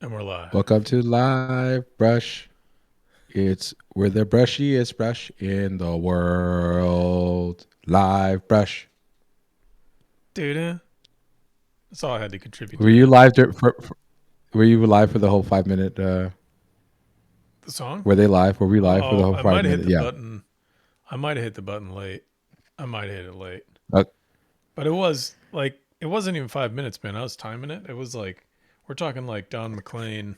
And we're live. Welcome to Livebrush. We're the brushiest brush in the world. Livebrush. Dude, that's all I had to contribute to Were you that. live Were you live for the whole 5 minute? The song? Were they live? Were we live for the Oh, whole I five might have hit minute? the Yeah. button. I might have hit the button late. I might have hit it late. Uh, But it was like, it wasn't even 5 minutes, man. I was timing it. It was like, we're talking like Don McLean,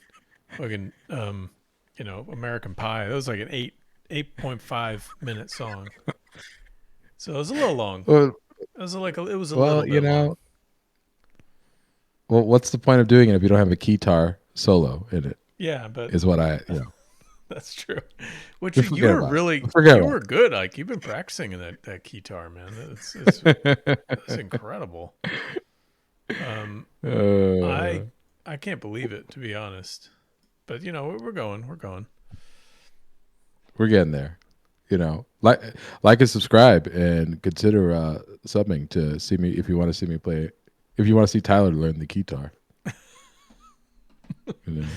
fucking, American Pie. That was like an 8.5 minute song. So it was a little long. well, It was a little well, bit long. what's the point of doing it if you don't have a guitar solo in it? Yeah, but Is what I. that's true. Which We you forget were about it. really Forget you about were good. Like you've been practicing in that guitar, man. That's it. incredible. Um, I uh, I can't believe it, to be honest. But we're going. We're going. we're getting there. Like and subscribe and consider subbing to see me if you want to see me play. If you want to see Tyler learn the guitar. You know?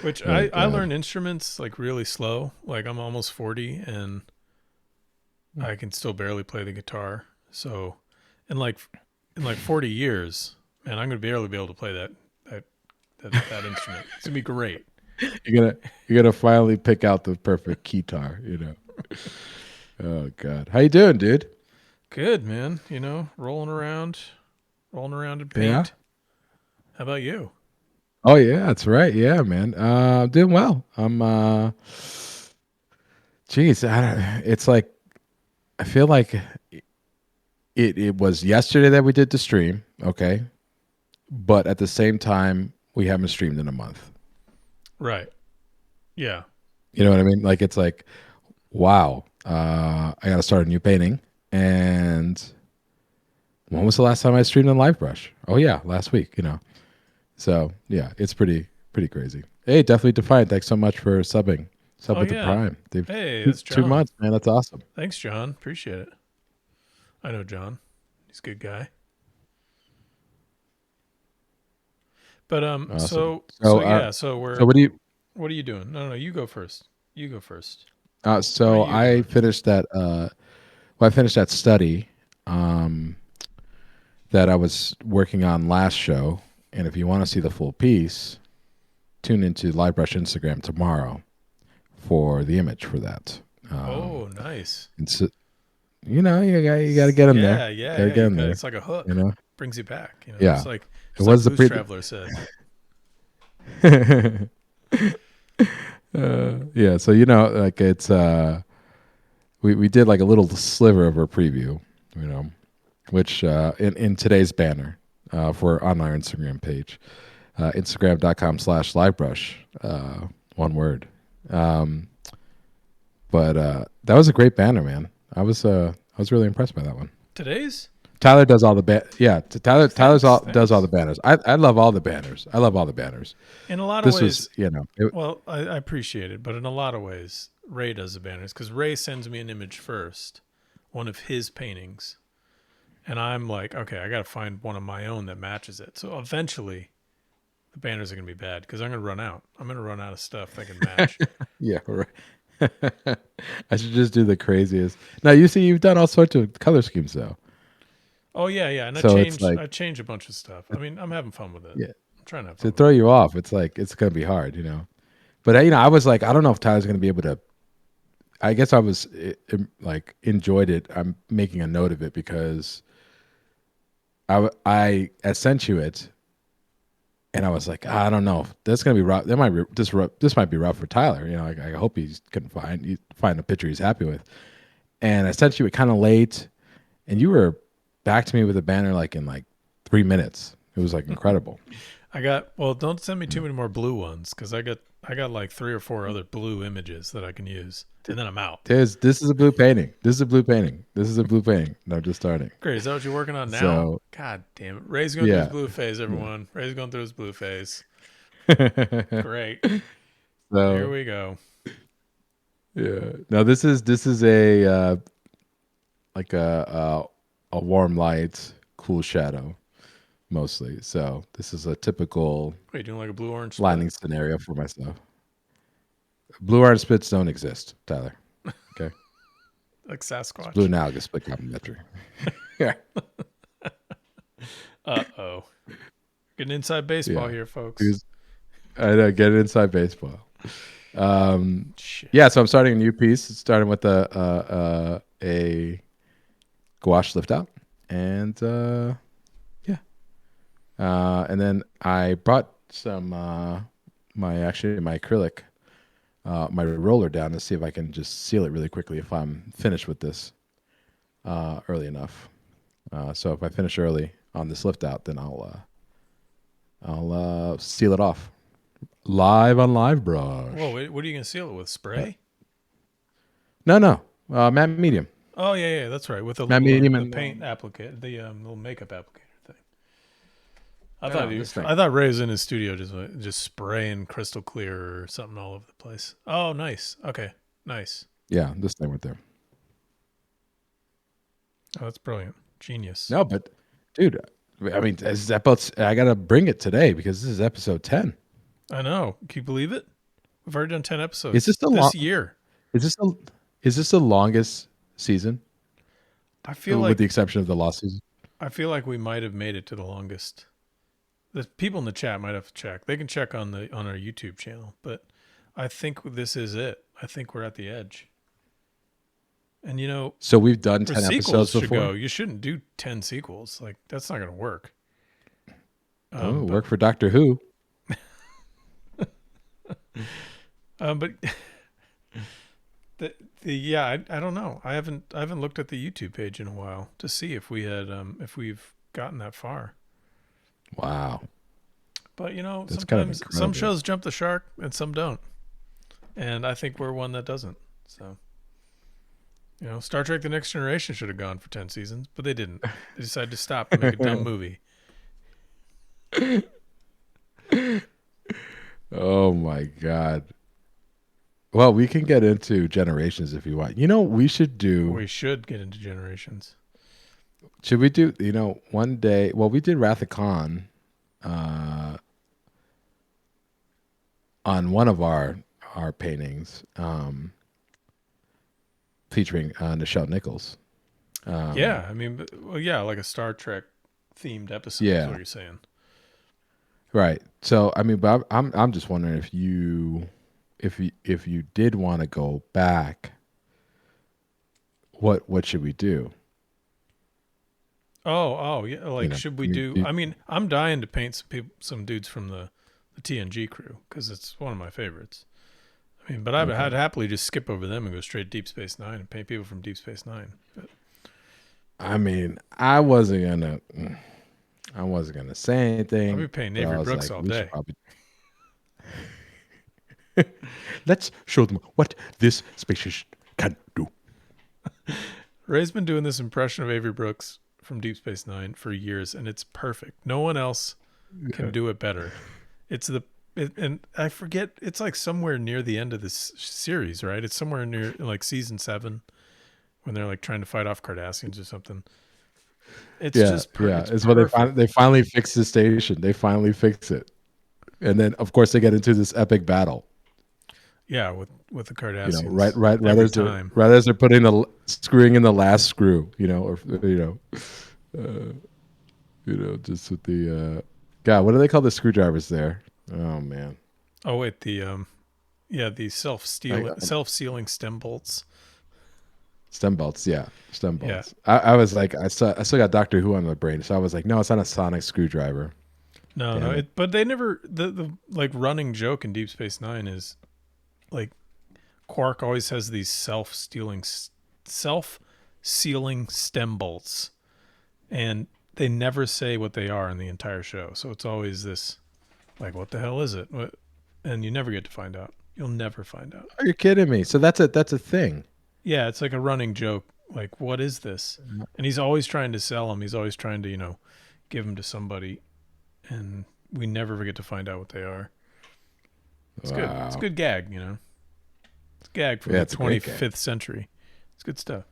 Which Oh I God. learn instruments like really slow. Like I'm almost 40 and I can still barely play the guitar. So in like 40 years, man, I'm gonna barely be able to play that that instrument. It's gonna be great. You're gonna finally pick out the perfect guitar. Oh God. How you doing, dude? Good, man. Rolling around in Yeah. paint. How about you? Oh yeah, that's right. Yeah, man. Doing well. Geez, it's like I feel like it was yesterday that we did the stream. Okay, but at the same time, we haven't streamed in a month. Right. Yeah. You know what I mean? Like it's like, wow, I got to start a new painting. And when was the last time I streamed on Livebrush? Oh yeah, last week. So yeah, it's pretty crazy. Hey, definitely Defiant. Thanks so much for subbing. Sub Oh with the yeah. Prime. They've Hey, two, that's two John. months, man. That's awesome. Thanks, John. Appreciate it. I know John. He's a good guy. But Awesome. so yeah, so So we're what do you? what are you doing? No, you go first. You go first. What are So you I doing? finished that. Well, I finished that study um, that I was working on last show. And if you want to see the full piece, tune into Livebrush Instagram tomorrow for the image for that. Oh, nice. And so, you got to get them there. Yeah, yeah, Got to yeah. get You them got there. it's like a You hook. know. Brings you back, Yeah. Just like It was the Blues pre. Traveler said. Yeah. So like it's we did like a little sliver of our preview. You know, which in today's banner for on our Instagram page, Instagram.com/livebrush, one word. Um, but that was a great banner, man. I was really impressed by that one. Today's? Tyler does all the yeah. Thanks, Does all the thanks. banners. I love all the banners. I love all the banners. In a lot of This was ways, it, well, I appreciate it, but in a lot of ways, Ray does the banners because Ray sends me an image first, one of his paintings, and I'm like, okay, I got to find one of my own that matches it. So eventually, the banners are going to be bad because I'm going to run out. I'm going to run out of stuff that can match. yeah. Right. I should just do the craziest. Now you see, you've done all sorts of color schemes though, Oh yeah, yeah, and so it's like I change a bunch of stuff. I mean, I'm having fun with it. yeah, I'm trying to have to fun with throw it. you off. It's like it's gonna be hard. But I was like, I don't know if Tyler's gonna be able to. I guess I was like enjoyed it. I'm making a note of it because I sent you it, and I was like, I don't know, that's gonna be rough. That might be this might be rough for Tyler. I hope he can find a picture he's happy with. And I sent you it kind of late, and you were back to me with a banner like in like 3 minutes. It was like incredible. Well, don't send me too many more blue ones because I got like three or four other blue images that I can use, and then I'm out. This is a blue painting. This is a blue painting. This is a blue painting. No, just starting. Great. Is that what you're working on now? So God damn it. Ray's going through his yeah. blue phase, everyone. Ray's going through his blue phase. Great. Here So we go. yeah. Now this is a like a warm light, cool shadow. mostly. So this is a typical Wait, doing like a blue orange split? lining scenario for myself. Blue orange splits don't exist, Tyler. Okay, Like it's blue Sasquatch. analogous split complementary. Yeah, Uh-oh. Getting inside baseball yeah. here, folks. Because I know, get it inside baseball. Shit. Yeah, so I'm starting a new piece. It's starting with a gouache lift out, and yeah, and then I brought some my acrylic, my roller down to see if I can just seal it really quickly if I'm finished with this early enough. So if I finish early on this lift out, then I'll seal it off live on Livebrush. Whoa, wait, what are you going to seal it with? Uh, Spray? no, matte medium, Oh, yeah, that's right. With a matte little medium, the and paint applicator, the little makeup applicator thing. no, this thing. I thought Ray was in his studio just spraying crystal clear or something all over the place. Oh, nice. Okay, nice. Yeah, this thing right there. Oh, that's brilliant. Genius. No, but dude, I mean, I gotta bring it today because this is episode 10. I know. Can you believe it? We've already done 10 episodes Is this this year. Is this the is this the longest season, I feel with the like exception of the last season? we might have made it to the longest. The people in the chat might have to check. They can check on our YouTube channel, but I think this is it. I think we're at the edge. And So we've done where 10 sequels episodes should before. go, you shouldn't do 10 sequels. Like that's not going to work. Oh, But work for Doctor Who. but yeah, I don't know. I haven't looked at the YouTube page in a while to see if we've gotten that far. Wow, But that's kind of sometimes some incredible. shows jump the shark and some don't. And I think we're one that doesn't. So, Star Trek: The Next Generation should have gone for 10 seasons, but they didn't. They decided to stop and make a dumb movie. Oh my God. Well, we can get into Generations if you want. We should do. We should get into Generations. Should we do? One day. Well, we did Wrath of Khan on one of our paintings, featuring Nichelle Nichols. Yeah, I mean, like a Star Trek themed episode is Yeah. what you're saying. Right. So I mean, but I'm just wondering if you did want to go back, what should we do? Oh, yeah. Like, should we do? you- I mean, I'm dying to paint some dudes from the TNG crew because it's one of my favorites. I mean, but I'd happily just skip over them and go straight to Deep Space Nine and paint people from Deep Space Nine. But I mean, I wasn't gonna say anything. I'll be painting but I Avery was Brooks like, all we should day. probably- Let's show them what this spaceship can do. Ray's been doing this impression of Avery Brooks from Deep Space Nine for years, and it's perfect. No one else can do it better. And I forget. It's like somewhere near the end of this series, right? It's somewhere near like season 7 when they're like trying to fight off Cardassians or something. It's just It's when they finally fix the station. They finally fix it, and then of course they get into this epic battle. Yeah, with the Cardassians. Right as they're putting screwing in the last screw, just with the God, what do they call the screwdrivers there? Oh man. Oh wait, the self-sealing stem bolts. Stem bolts, yeah, stem bolts. Yeah. I was like, I still got Doctor Who on my brain, so I was like, no, it's not a sonic screwdriver. No. But they never the like running joke in Deep Space Nine is like Quark always has these self-sealing stem bolts, and they never say what they are in the entire show. So it's always this, like, what the hell is it? And you never get to find out. You'll never find out. Are you kidding me? So that's a thing. Yeah, it's like a running joke. Like, what is this? And he's always trying to sell them. He's always trying to, give them to somebody, and we never get to find out what they are. It's good. It's a good gag, It's a gag from the 25th century. It's good stuff.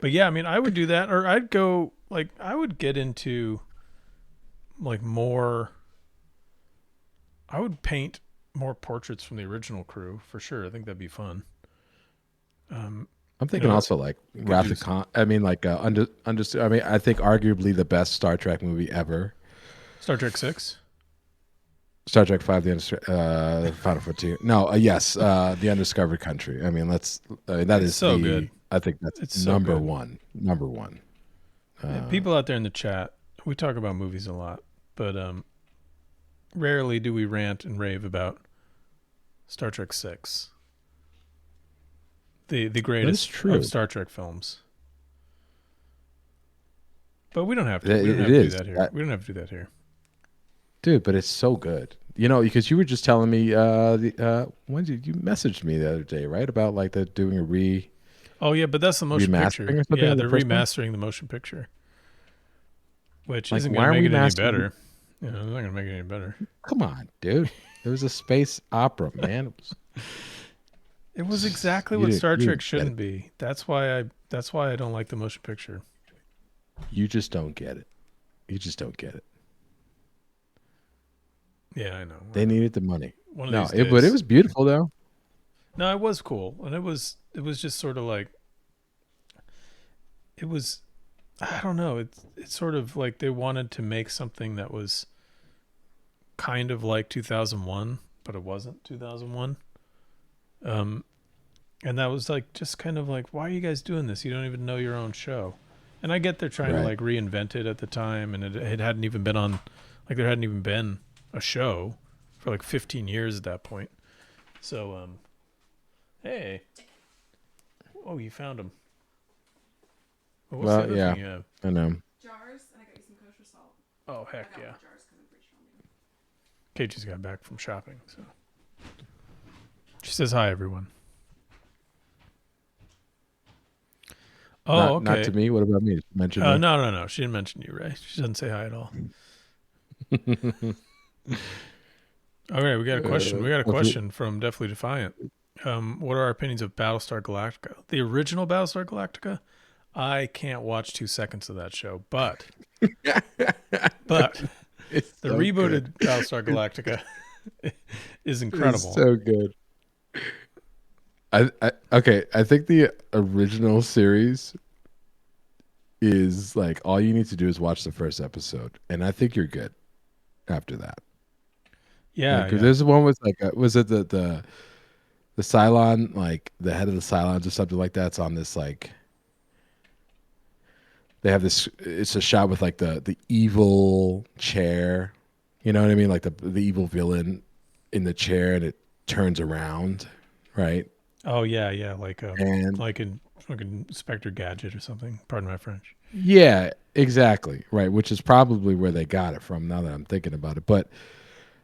But yeah, I mean, I would do that, or I'd go like I would get into like more. I would paint more portraits from the original crew for sure. I think that'd be fun. Um, I'm you thinking know, also like we could do. Wrath of Khan. I mean, like I mean, I think arguably the best Star Trek movie ever. Star Trek 6. Star Trek Five, the Final Frontier. No, yes, the Undiscovered Country. I mean, that It's is so good. I think that's It's so number good. one. Number one. Yeah, people out there in the chat, we talk about movies a lot, but rarely do we rant and rave about Star Trek 6, the That is greatest of true. Star Trek films. But we don't have to. We don't It have to do is, that here. We don't have to do that here. dude. But it's so good. Because you were just telling me when did you messaged me the other day, right? About like the doing a Oh yeah, but that's the motion remastering picture. or something Yeah, of the they're first one. remastering the motion picture, which Like, isn't why going to aren't make we it any mastering? better. It's not going to make it any better. Come on, dude. It was a space opera, man. It was exactly You what didn't Star you Trek didn't get it. shouldn't be. That's why I don't like the motion picture. You just don't get it. You just don't get it. Yeah, I know. They needed the money. One of No, these but it days. was beautiful though. No, it was cool, and it was just sort of like it was. I don't know. It's sort of like they wanted to make something that was kind of like 2001, but it wasn't 2001. Um, and that was like just kind of like, why are you guys doing this? You don't even know your own show. And I get they're trying to Right. like reinvent it at the time, and it hadn't even been on, like there hadn't even been a show for like 15 years at that point. So hey, oh, you found him. What's the Well, other yeah, thing you have? I know. Jars, and I got you some kosher salt. Oh I heck got yeah. more jars because I'm pretty sure I'll need them. Kate just got back from shopping, so she says hi, everyone. Oh, Not okay. to me. What about me? Did you mention me? No. She didn't mention you, Ray. She doesn't say hi at all. Okay, we got a question. We got a question from Definitely Defiant. What are our opinions of Battlestar Galactica? The original Battlestar Galactica? I can't watch 2 seconds of that show, but It's the so rebooted good. Battlestar Galactica is It's incredible. so good. Okay. I think the original series is like all you need to do is watch the first episode, and I think you're good after that. Yeah, Because yeah. there's one with like was it the Cylon, like the head of the Cylons or something like that? It's on this like they have this. It's a shot with like the evil chair. You know what I mean? Like the evil villain in the chair, and it turns around, right? Oh yeah, And like in fucking Spectre Gadget or something. Pardon my French. yeah, exactly, right. Which is probably where they got it from. Now that I'm thinking about it, but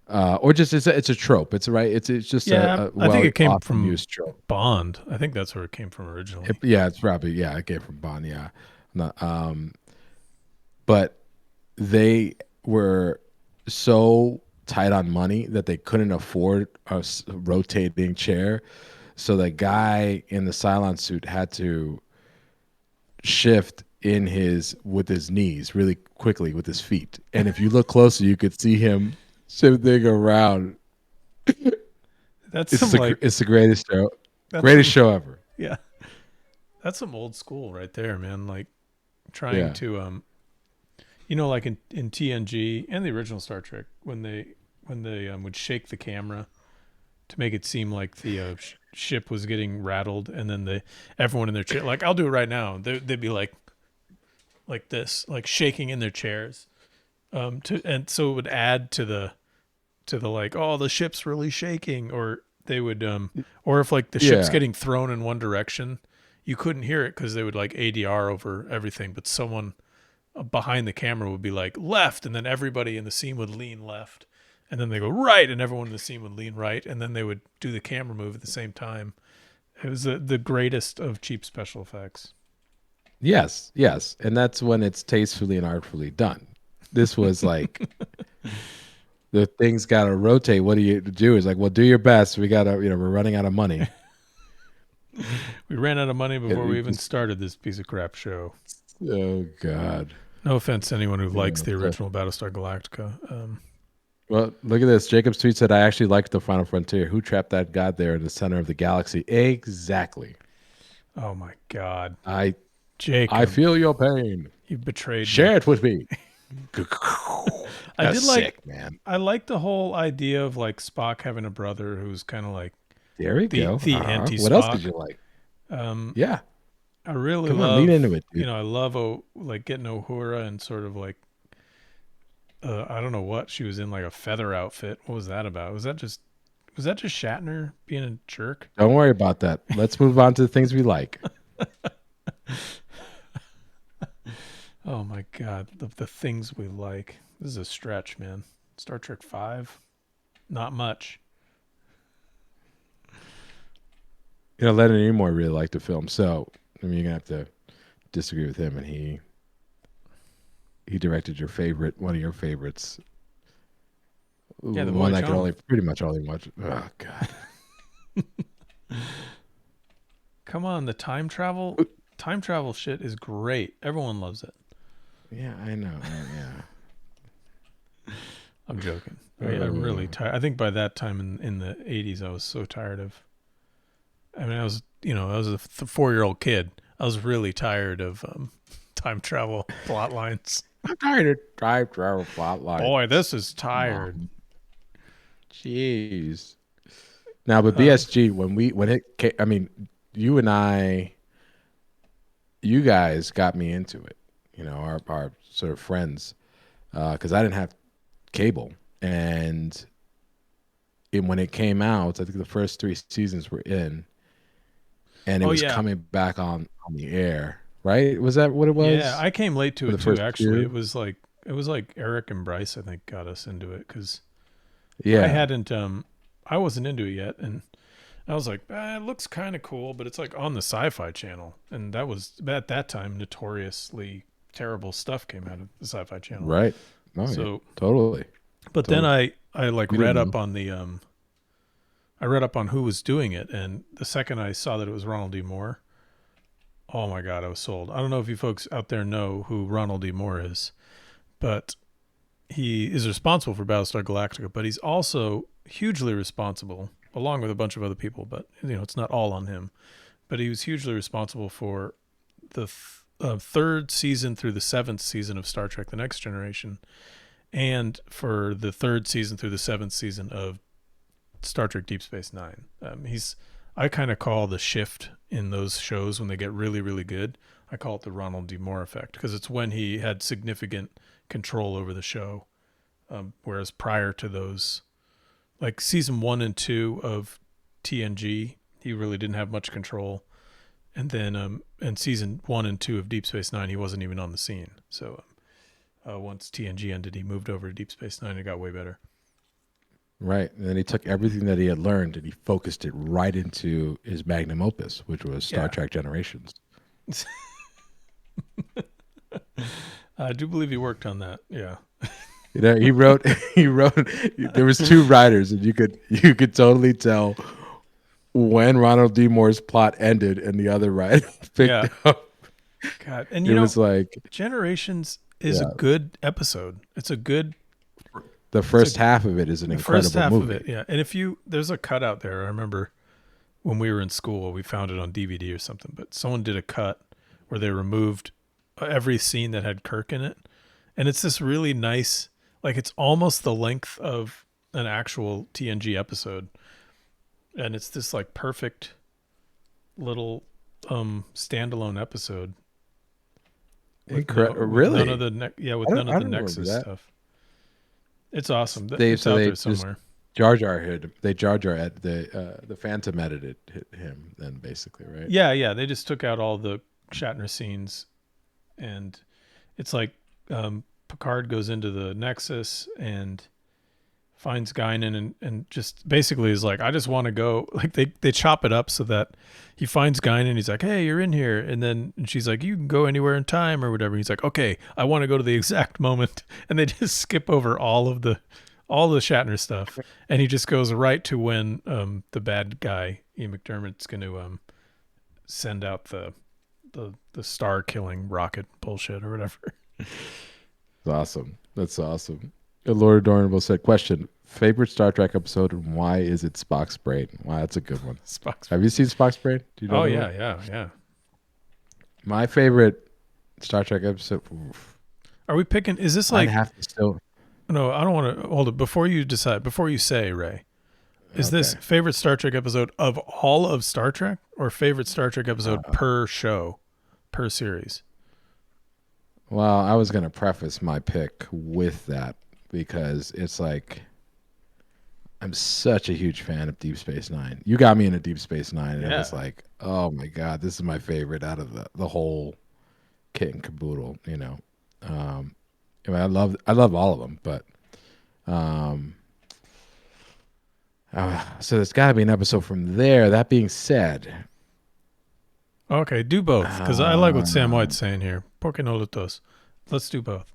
or just it's a trope. It's right. It's just Yeah, a I think well it came often from used trope. Bond. I think that's where it came from originally. Yeah, it's probably it came from Bond. Yeah, not, but they were so tight on money that they couldn't afford a rotating chair. So the guy in the Cylon suit had to shift with his knees really quickly with his feet. And if you look closer, you could see him shifting around. That's some like It's the greatest show, that's greatest some, show ever. yeah. That's some old school right there, man. Like trying Yeah, to like in TNG and the original Star Trek when they would shake the camera to make it seem like the ship was getting rattled, and then everyone in their chair, like I'll do it right now. They'd be like this, like shaking in their chairs, and so it would add to the like, oh, the ship's really shaking, or they would or if like the ship's yeah, getting thrown in one direction, you couldn't hear it because they would like ADR over everything, but someone behind the camera would be like left, and then everybody in the scene would lean left, and then they go right, and everyone in the scene would lean right, and then they would do the camera move at the same time. It was the greatest of cheap special effects. yes, and that's when it's tastefully and artfully done. This was like the thing's got to rotate. What do you do? Is like, well, do your best. We gotta, we're running out of money. We ran out of money before we we even just- started this piece of crap show. Oh God. No offense to anyone who likes the so- original Battlestar Galactica. Well, look at this. Jacob's tweet said, "I actually liked the Final Frontier. Who trapped that god there in the center of the galaxy?" Exactly. Oh my God, I Jacob, feel your pain. you betrayed me. Share it with me. I That's did like, sick, man. I like the whole idea of like Spock having a brother who's kind of like There we the go. anti-Spock. What else did you like? Um, Yeah. I really Come love, on, lean into it, dude. you know, I love like getting Uhura and sort of like, I don't know what she was in, like a feather outfit. What was that about? Was that just Shatner being a jerk? Don't worry about that. Let's move on to the things we like. Oh my God, the things we like. This is a stretch, man. Star Trek V, not much. You know, Leonard Nimoy really liked the film, so I mean, you're gonna have to disagree with him, and he directed one of your favorites. Yeah, the one boy I could John. pretty much only watch. Oh God. Come on, the time travel shit is great. Everyone loves it. Yeah, I know. Yeah. I'm joking. I'm really tired. I think by that time in the 80s, I was so tired of. I mean, I was a 4-year-old kid. I was really tired of time travel plot lines. I'm tired of time travel plot lines. Boy, this is tired. Jeez. Now, but BSG, when it came, I mean, you guys got me into it. You know, our sort of friends, because I didn't have cable, and when it came out, I think the first 3 seasons were in, and it was coming back on the air. Right? Was that what it was? Yeah, I came late to For it the too. first Actually, two? it was like Eric and Bryce, I think, got us into it because Yeah. I wasn't into it yet, and I was like, it looks kind of cool, but it's like on the Sci-Fi Channel, and that was at that time notoriously terrible stuff came out of the Sci-Fi Channel. Right. No, So yeah, totally. But then I like We read didn't up on the I read up on who was doing it, and the second I saw that it was Ronald D. Moore, oh my God, I was sold. I don't know if you folks out there know who Ronald D. Moore is, but he is responsible for Battlestar Galactica, but he's also hugely responsible, along with a bunch of other people, but you know, it's not all on him. But he was hugely responsible for the third season through the 7th season of Star Trek: The Next Generation, and for the 3rd season through the 7th season of Star Trek Deep Space Nine. I kind of call the shift in those shows when they get really, really good, I call it the Ronald D. Moore effect, because it's when he had significant control over the show. Whereas prior to those, like season 1 and 2 of TNG, he really didn't have much control. And then in season 1 and 2 of Deep Space Nine, he wasn't even on the scene. So once TNG ended, he moved over to Deep Space Nine and it got way better. Right. And then he took everything that he had learned and he focused it right into his magnum opus, which was Star Trek Generations. I do believe he worked on that. Yeah. You know, he wrote there was 2 writers, and you could totally tell when Ronald D. Moore's plot ended and the other writer picked up. God. And it was like Generations is a good episode. It's a good the first half of it is an incredible first half movie. of it, yeah. And there's a cut out there. I remember when we were in school, we found it on DVD or something, but someone did a cut where they removed every scene that had Kirk in it. And it's this really nice, like it's almost the length of an actual TNG episode. And it's this like perfect little standalone episode. Really? None of the Nexus stuff. It's awesome. It's out there somewhere. Jar Jar at the Phantom edited him then basically, right? Yeah. They just took out all the Shatner scenes, and it's like Picard goes into the Nexus and finds Guinan and just basically is like, I just want to go. Like they chop it up so that he finds Guinan. He's like, hey, you're in here, and she's like, you can go anywhere in time or whatever. He's like, okay, I want to go to the exact moment, and they just skip over all the Shatner stuff, and he just goes right to when the bad guy Ian McDermott's going to send out the star killing rocket bullshit or whatever. It's awesome. That's awesome. Laura Dornable said, question, favorite Star Trek episode and why is it Spock's brain? Wow, that's a good one. Spock's. Have you seen Spock's brain? Do you know Oh the yeah, one? yeah. My favorite Star Trek episode. Are we picking? Is this I'd like? have to still. No, I don't want to hold it. Before you decide, before you say, Ray, is this Okay. favorite Star Trek episode of all of Star Trek or favorite Star Trek episode per show, per series? Well, I was going to preface my pick with that because it's like I'm such a huge fan of Deep Space Nine. You got me into Deep Space Nine, and it was Yeah. like, oh my god, this is my favorite out of the whole kit and caboodle. You know, I mean, I love all of them, but um, so there's got to be an episode from there. That being said, Okay, do both because I like what Sam White's saying here. Porque no los dos? Let's do both.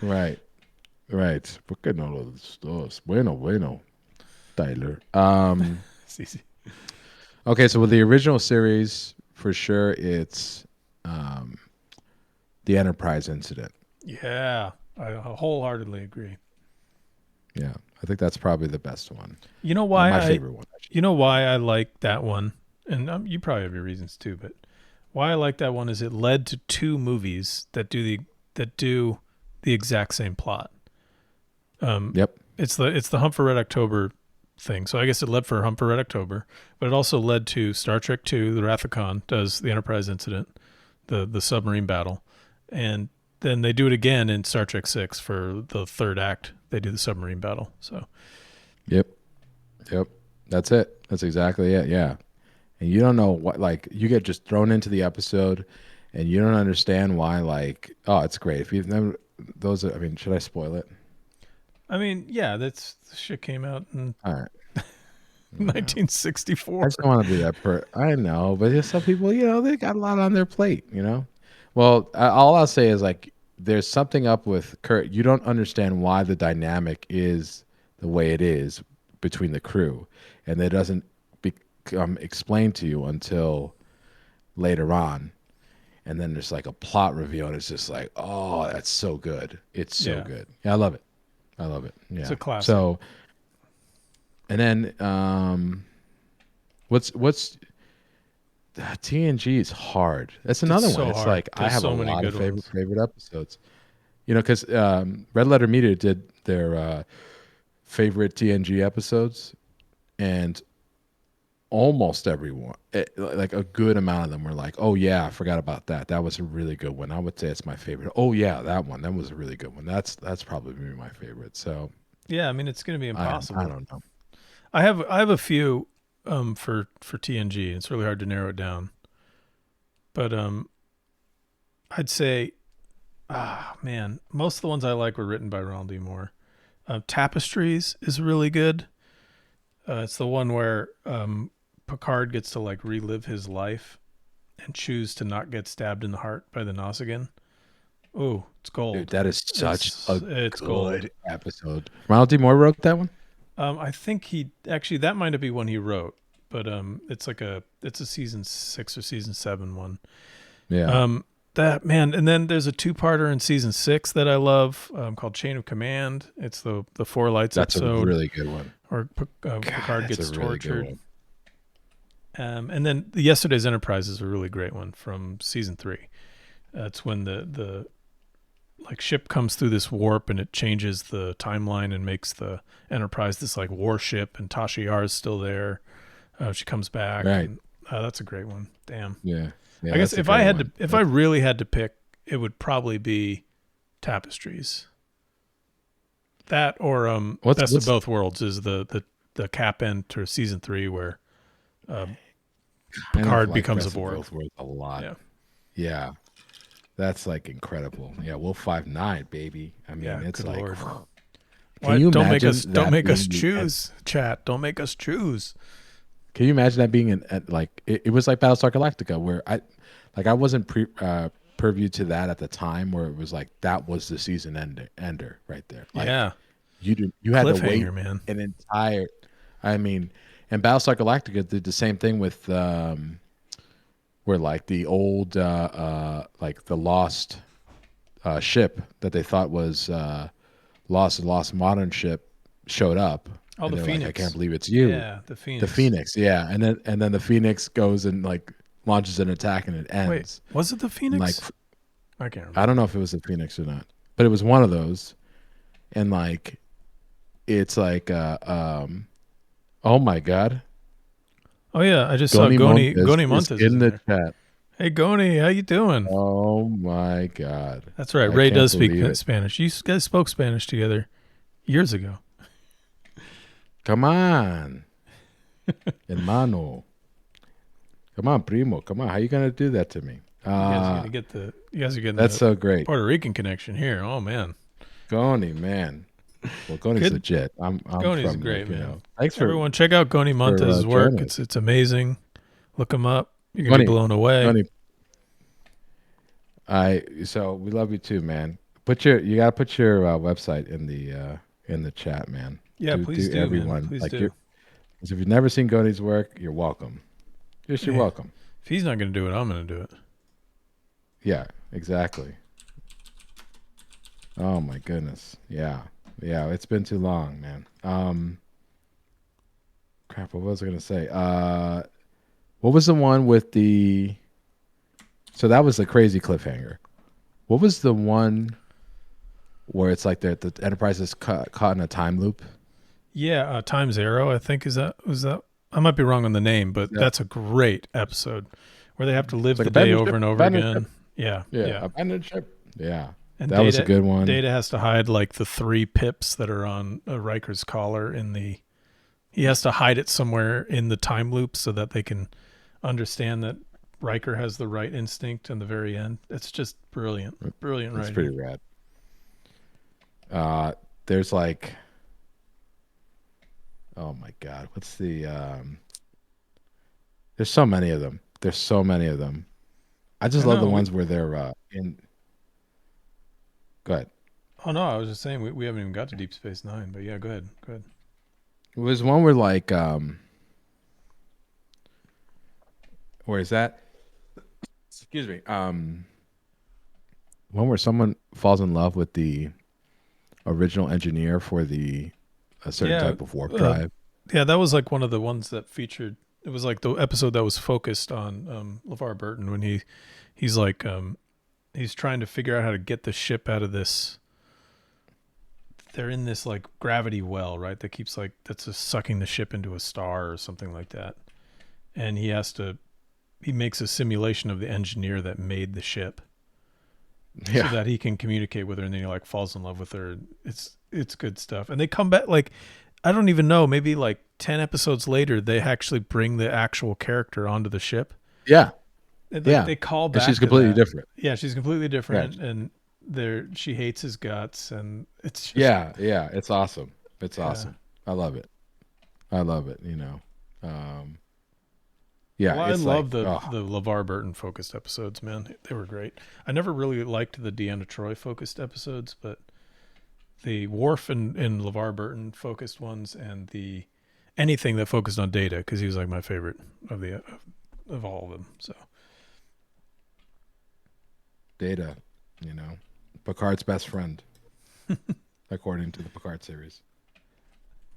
right, right. Porque no los dos? Bueno, Tyler. It's easy. Okay, so with the original series, for sure, it's the Enterprise incident. Yeah, I wholeheartedly agree. Yeah, I think that's probably the best one. You know why My favorite one. Actually. You know why I like that one, and you probably have your reasons too. But why I like that one is it led to two movies that do the exact same plot. Yep. It's the Hunt for Red October thing. So I guess it led for Hunt for Red October, but it also led to Star Trek II, The Wrath of Khan does the Enterprise incident, the submarine battle, and then they do it again in Star Trek VI for the third act. They do the submarine battle. So Yep. That's it. That's exactly it. Yeah. And you don't know what, like, you get just thrown into the episode, and you don't understand why. Like, oh, it's great. If you've never, those are, I mean, should I spoil it? I mean, yeah, this shit came out in All right. 1964. I just don't want to be that I know, but there's some people, you know, they got a lot on their plate, you know? Well, all I'll say is, like, there's something up with Kurt. You don't understand why the dynamic is the way it is between the crew, and it doesn't become explained to you until later on. And then there's like a plot reveal, and it's just like, oh, that's so good. It's so Yeah. good. Yeah, I love it. I love it. Yeah. It's a classic. So, and then what's TNG is hard. That's another so one. It's hard. like I There's have so a many lot of good ones. favorite episodes. You know, because Red Letter Media did their favorite TNG episodes, and almost everyone, like a good amount of them, were like, "Oh yeah, I forgot about that. That was a really good one. I would say it's my favorite. Oh yeah, that one. That was a really good one. That's probably my favorite." So Yeah, I mean it's going to be impossible. I don't know. I have a few for TNG. It's really hard to narrow it down. But I'd say man, most of the ones I like were written by Ronald D. Moore. Tapestries is really good. It's the one where Picard gets to like relive his life and choose to not get stabbed in the heart by the Nausicaan. Oh, it's gold. Dude, that is such it's good gold. episode. Ronald D. Moore wrote that one. I think he actually that might be one he wrote, but it's a season 6 or season 7 one. Yeah. That man, and then there's a 2-parter in season 6 that I love called Chain of Command. It's the Four Lights That's episode. a really good one. Or Picard that's gets a really good tortured. one. And then the Yesterday's Enterprise is a really great one from season 3. It's when the like ship comes through this warp and it changes the timeline and makes the Enterprise this like warship, and Tasha Yar is still there. She comes back. Right. And, that's a great one. Damn. Yeah. I guess if I had to, I really had to pick, it would probably be Tapestries. That or Best of Both Worlds is the cap end to season 3 where Picard becomes a Borg. Both Worlds a lot. Yeah. Yeah. That's like incredible. Yeah, Wolf 5'9", baby. I mean, Yeah, it's good like, Lord. can you don't imagine make us being choose, chat. Don't make us choose. Can you imagine that being like it was like Battlestar Galactica, where I wasn't preview to that at the time, where it was like that was the season ender right there. Like, Yeah. you had to wait Cliffhanger, man. an entire. I mean, and Battlestar Galactica did the same thing with where like the old like the lost ship that they thought was lost modern ship showed up, Oh, and the they're like, I can't Phoenix. believe it's you. Yeah, the The Phoenix. Phoenix, yeah, and then the Phoenix goes and like launches an attack and it Wait, ends. was it the And like Phoenix? I can't I don't remember. know if it was the Phoenix or not, but it was one of those. And like it's like oh my god, Oh yeah, I just saw Goni Goni. Montes Goni is Montes is in in the there. chat. Hey Goni, how you doing? Oh my god, That's right. I Ray can't does speak believe it. Spanish. You guys spoke Spanish together years ago. Come on, hermano. Come on, primo. Come on. How you gonna do that to me? You guys are gonna get the. You guys are getting That's the so great. Puerto Rican connection here. Oh man, Goni, man. Well, Goni's good. legit. I'm Goni's from great, like, man. thanks Everyone, check out Goni for Montes' work. joining us. It's amazing. Look him up. You're gonna be Goni, blown away. Goni. So we love you too, man. You gotta put your website in the chat, man. Yeah, please Do do, man. everyone Please like do. 'cause if you've never seen Goni's work, you're welcome. Just you're Yeah. welcome. If he's not gonna do it, I'm gonna do it. Yeah, exactly. Oh my goodness. Yeah. Yeah, it's been too long, man. Crap, what was I gonna say? What was the one with the so that was the crazy cliffhanger. What was the one where it's like the Enterprise is caught in a time loop? Yeah, Times Arrow. I think was that. I might be wrong on the name, but Yeah. that's a great episode where they have to live It's like the day abandoned over ship, and over abandoned again. ship. Yeah, Yeah, yeah. abandoned ship. Yeah. And That was a good one. Data has to hide like the 3 pips that are on Riker's collar in the. He has to hide it somewhere in the time loop so that they can understand that Riker has the right instinct in the very end. It's just brilliant, brilliant It's writing. pretty rad. There's like, oh my god, what's the? There's so many of them. There's so many of them. I just I love the know. ones where they're in. Go ahead. Oh no, I was just saying we haven't even got to Deep Space Nine, but yeah, go ahead, go ahead. It was one where like, where is that? Excuse me. One where someone falls in love with the original engineer for a certain Yeah, type of warp drive. yeah, that was like one of the ones that featured. It was like the episode that was focused on LeVar Burton when he's like he's trying to figure out how to get the ship out of this. They're in this like gravity well, right? That keeps like that's just sucking the ship into a star or something like that. And he makes a simulation of the engineer that made the ship. Yeah. So that he can communicate with her, and then he like falls in love with her. It's good stuff. And they come back like I don't even know, maybe like 10 episodes later they actually bring the actual character onto the ship. Yeah. They call back. And she's to completely that. different. Yeah, she's completely different, and she hates his guts, and it's just, Yeah. It's awesome. It's awesome. I love it. Yeah, well, I it's love like, the LeVar Burton focused episodes, man. They were great. I never really liked the Deanna Troi focused episodes, but the Worf and LeVar Burton focused ones, and the anything that focused on Data, because he was like my favorite of all of them. So Data, Picard's best friend, according to the Picard series.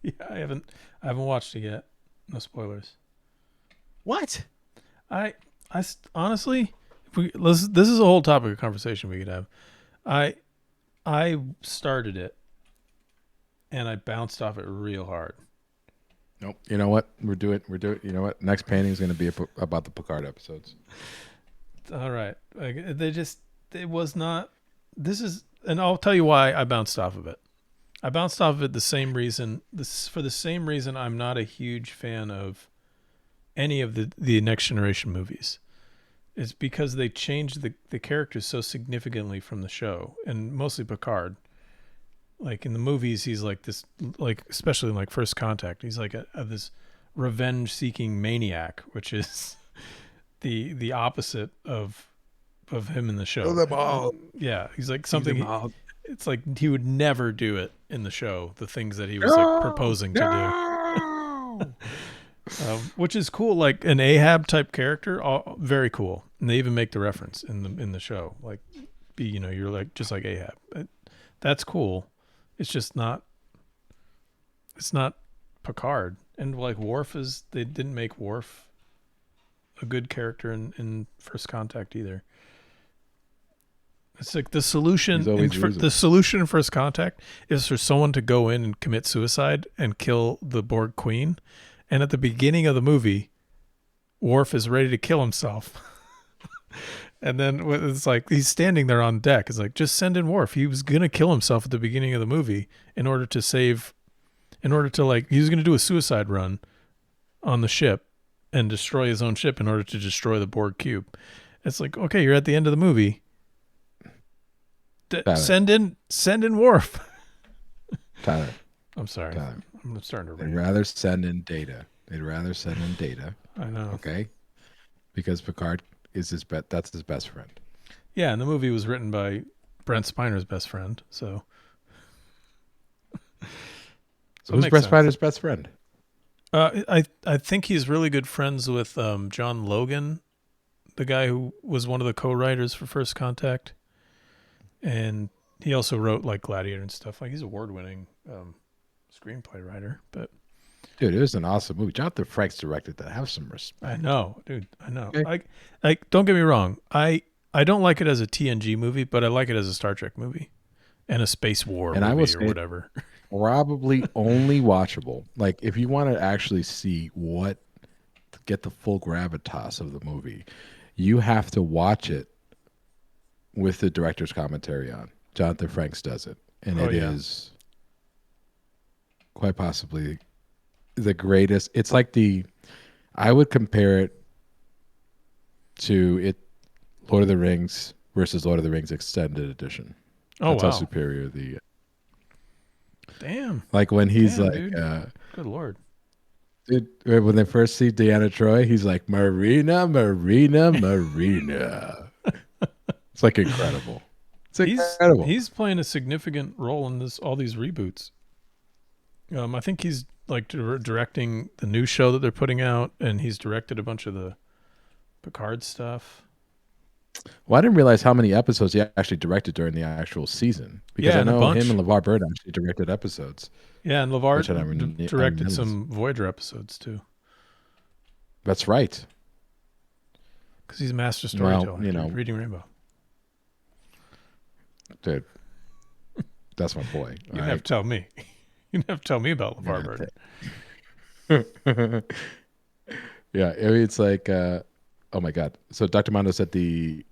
yeah, I haven't watched it yet. No spoilers. What? Honestly, this is a whole topic of conversation we could have. I started it and I bounced off it real hard. Nope. You know what? We're doing. You know what? Next painting is going to be about the Picard episodes. All right. Like, it was not, and I'll tell you why I bounced off of it. I bounced off of it for the same reason I'm not a huge fan of any of the Next Generation movies. It's because they changed the characters so significantly from the show, and mostly Picard. Like in the movies, he's like this, like especially in like First Contact, he's like this revenge-seeking maniac, which is the opposite of him in the show. Kill them all. Yeah, he's like something. It's like he would never do it in the show. The things that he was like proposing to do. which is cool. Like an Ahab type character, very cool. And they even make the reference in the show. Like, you're like just like Ahab. That's cool. It's just not. It's not Picard. And like Worf they didn't make Worf a good character in First Contact either. It's like the solution He's always losing. the solution in First Contact is for someone to go in and commit suicide and kill the Borg Queen. And at the beginning of the movie, Worf is ready to kill himself. And then it's like he's standing there on deck. It's like, just send in Worf. He was going to kill himself at the beginning of the movie he was going to do a suicide run on the ship and destroy his own ship in order to destroy the Borg cube. It's like, okay, you're at the end of the movie. Send in Worf. Tyler. I'm sorry. Tyler. I'm starting to They'd rant. rather send in Data. They'd rather send in Data. I know. Okay. Because Picard is that's his best friend. Yeah, and the movie was written by Brent Spiner's best friend. So Who's Brent Spiner's best friend? I think he's really good friends with John Logan, the guy who was one of the co-writers for First Contact, and he also wrote like Gladiator and stuff. Like he's an award-winning screenplay writer. But dude, it was an awesome movie. Jonathan Frakes directed that. Have some respect. I know, dude. I know. Okay. Like don't get me wrong. I don't like it as a TNG movie, but I like it as a Star Trek movie and a space war movie or whatever. Probably only watchable. Like if you want to actually see get the full gravitas of the movie, you have to watch it with the director's commentary on. Jonathan Frakes does it, and it is quite possibly the greatest. It's like I would compare it to Lord of the Rings versus Lord of the Rings Extended Edition. That's how superior the. Damn. Like when he's dude. Good Lord. Dude, when they first see Deanna Troi, he's like, Marina, Marina, Marina. It's like incredible. It's incredible. He's playing a significant role in all these reboots. I think he's like directing the new show that they're putting out, and he's directed a bunch of the Picard stuff. Well, I didn't realize how many episodes he actually directed during the actual season. Because I know him and LeVar Burton actually directed episodes. Yeah, and LeVar directed some Voyager episodes too. That's right. Because he's a master storyteller. Well, Reading Rainbow. Dude, that's my boy. You have to tell me. You have to tell me about LeVar Burton. Yeah, it's like, oh my God. So Dr. Mondo said the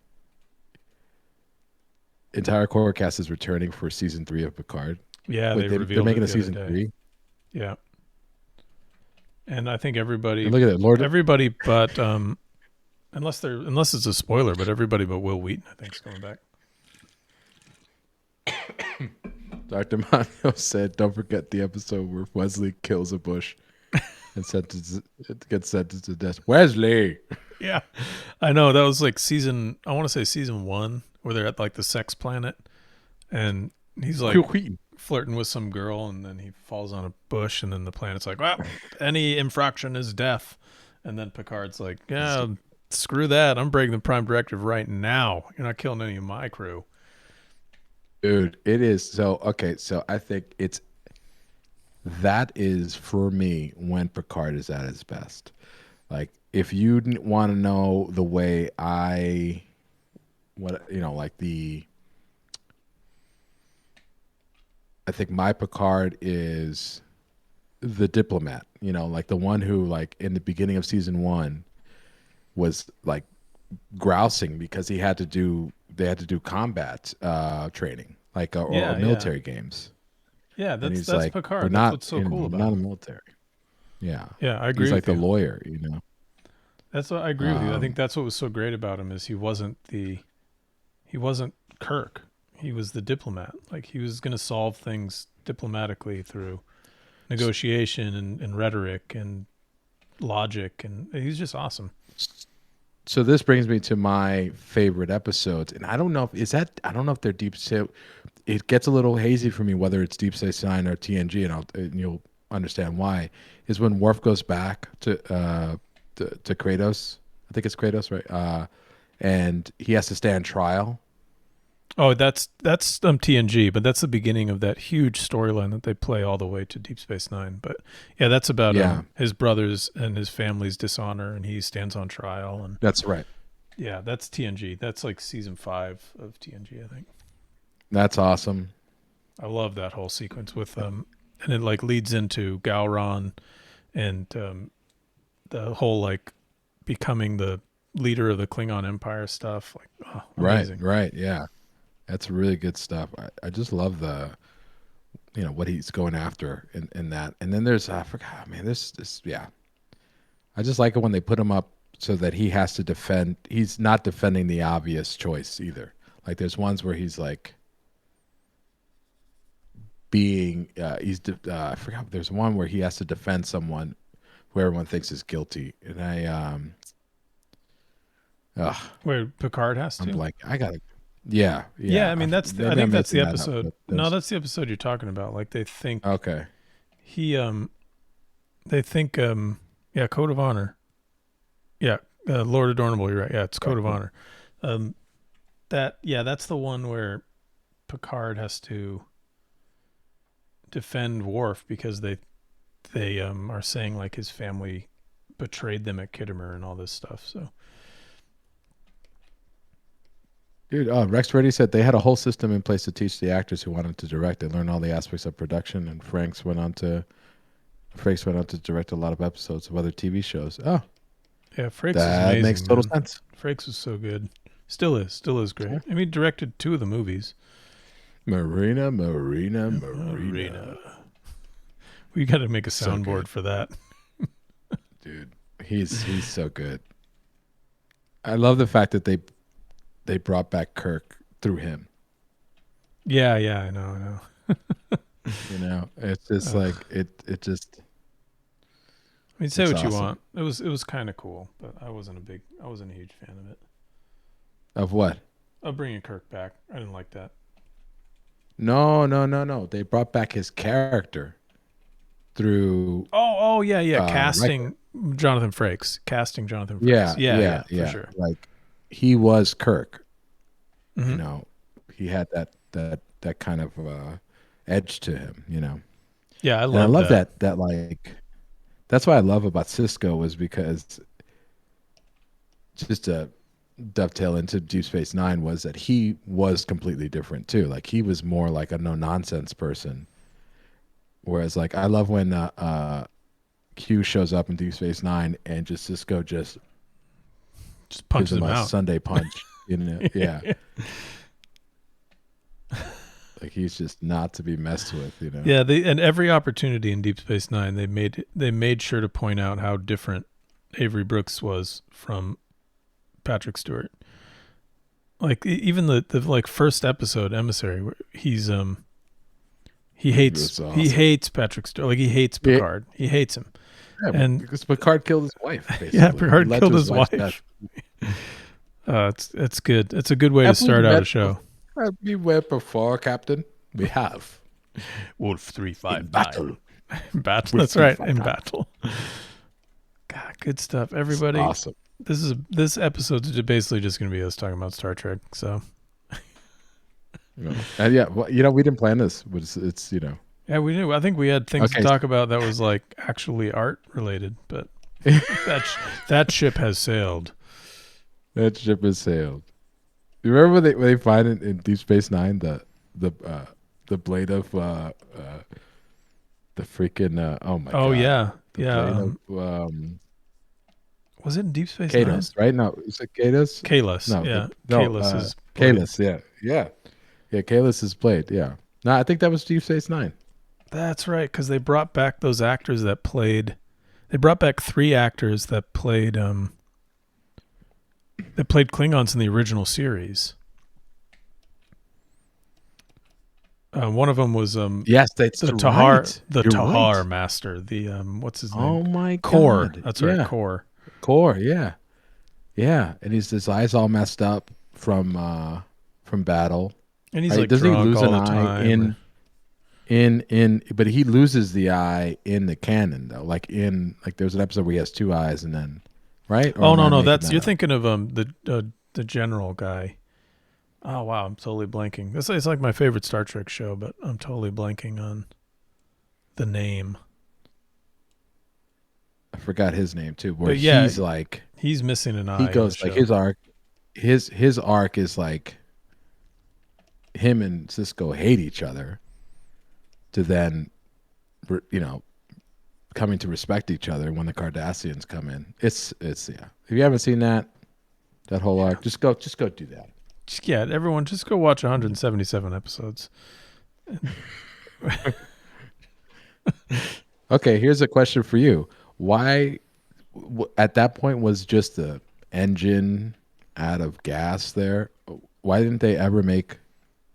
entire core cast is returning for season 3 of Picard. Yeah, they're making a season 3. Yeah, and I think everybody. And look at it, everybody, but unless it's a spoiler, but everybody but Will Wheaton, I think, is coming back. Dr. Mondo said, "Don't forget the episode where Wesley kills a bush and gets sentenced to death." Wesley. Yeah, I know that was like I want to say season 1, where they're at like the sex planet, and he's like flirting with some girl, and then he falls on a bush, and then the planet's like, well, any infraction is death. And then Picard's like, yeah, screw that. I'm breaking the prime directive right now. You're not killing any of my crew. Dude, it is. So, okay. So I think that is for me when Picard is at his best. Like if you want to know the way I think my Picard is the diplomat, like the one who, like in the beginning of season 1, was like grousing because they had to do combat training, like or military games. Yeah, that's like, Picard. That's what's so cool about not him. the military. Yeah, yeah, I agree. He's like with the you. lawyer, That's what I agree with you. I think that's what was so great about him is he wasn't Kirk. He was the diplomat. Like he was going to solve things diplomatically through negotiation and rhetoric and logic, and he's just awesome. So this brings me to my favorite episodes, and I don't know if they're Deep Space. It gets a little hazy for me whether it's Deep Space Nine or TNG, and understand why, is when Worf goes back to Kratos. I think it's Kratos, right? And he has to stand trial. Oh, that's TNG, but that's the beginning of that huge storyline that they play all the way to Deep Space Nine. But yeah, that's about Yeah. his brothers and his family's dishonor, and he stands on trial. And That's right. yeah, that's TNG. That's like season 5 of TNG, I think. That's awesome. I love that whole sequence with and it like leads into Gowron and the whole like becoming the leader of the Klingon Empire stuff. Like, oh, amazing. Right. Yeah. That's really good stuff. I just love the, what he's going after in that. And then there's, I forgot, man, this, yeah. I just like it when they put him up so that he has to defend. He's not defending the obvious choice either. Like there's ones where he's like I forgot. There's one where he has to defend someone who everyone thinks is guilty. And Where Picard has to. I'm like, I gotta. Yeah. Yeah, I mean I think that's the episode. No, Up, that's the episode you're talking about. Like they think okay. they think yeah, Code of Honor. Yeah, Lord Adornable, you're right. Yeah, it's Code of Honor. That's the one where Picard has to defend Worf because they are saying like his family betrayed them at Kittimer and all this stuff. So Dude, Rex Reddy said they had a whole system in place to teach the actors who wanted to direct. They learned all the aspects of production, and Frakes went on to direct a lot of episodes of other TV shows. Oh, yeah, Frakes that is amazing. makes total man. sense. Frakes was so good. Still is great. I mean, he directed 2 of the movies. Marina. We got to make a So soundboard good. for that. Dude, he's so good. I love the fact that they brought back Kirk through him. Yeah, I know. It's just like it just. I mean, say It's what you awesome. want. It was kind of cool, but I wasn't a huge fan of it. Of what? Of bringing Kirk back, I didn't like that. No. They brought back his character through. Oh yeah. Riker. Jonathan Frakes. Casting Jonathan Frakes. Yeah, for sure. Like he was Kirk. Mhm. He had that kind of edge to him. Yeah, I And I love love that like. That's what I love about Cisco was because just to dovetail into Deep Space Nine was that he was completely different too. Like he was more like a no nonsense person. Whereas like I love when Q shows up in Deep Space Nine and just Cisco just punches gives him him a out. Sunday punch. Yeah. Like he's just not to be messed with. Yeah, and every opportunity in Deep Space Nine, they made sure to point out how different Avery Brooks was from Patrick Stewart. Like even the like first episode, Emissary, where he hates That's awesome. he hates Patrick Stewart. Like he hates Picard. He hates him. Yeah, And- because Picard killed his wife. Basically. Yeah, Picard He led killed to his wife's wife. death. It's good. It's a good way to Have we start out met a show. We went before, Captain. We have. Wolf 359. In battle. Battle. With That's right. In 359. battle. God, good stuff. Everybody, Awesome. this episode's basically just going to be us talking about Star Trek. So And yeah, well, we didn't plan this. But it's yeah, we knew. I think we had things Okay. to talk about that was like actually art related, but that ship has sailed. that ship has sailed. You remember when they find in Deep Space Nine the blade of the freaking oh my god. Oh yeah, The yeah. blade of, Was it in Deep Space Nine? Kados, right? No, is it Kados? Kalos. No, Yeah, no, Kalos is blade. Kalos, yeah. Kalos' blade, yeah. No, I think that was Deep Space Nine. That's right, because they brought back those actors that played. They brought back 3 actors that played Klingons in the original series. One of them was Yes, that's the right. Tahar, the You're Tahar right. master. The what's his name? Oh my Core. god. That's yeah. right, Core. Core, yeah. Yeah. And his eyes all messed up from battle. And he's Right, like doesn't he drunk lose all an the eye time. in but he loses the eye in the canon though. Like there's an episode where he has two eyes and then right? Or Oh am no, I no, making that's that you're up? thinking of the general guy. Oh wow, I'm totally blanking. It's like my favorite Star Trek show, but I'm totally blanking on the name. I forgot his name too, where But yeah, he's like he's missing an he eye in the goes like show. his arc is like him and Cisco hate each other to then you know coming to respect each other when the Cardassians come in. It's yeah. If you haven't seen that whole Yeah. arc, just go do that. Yeah, everyone just go watch 177 episodes. Okay, here's a question for you. Why at that point was just the engine out of gas there? Why didn't they ever make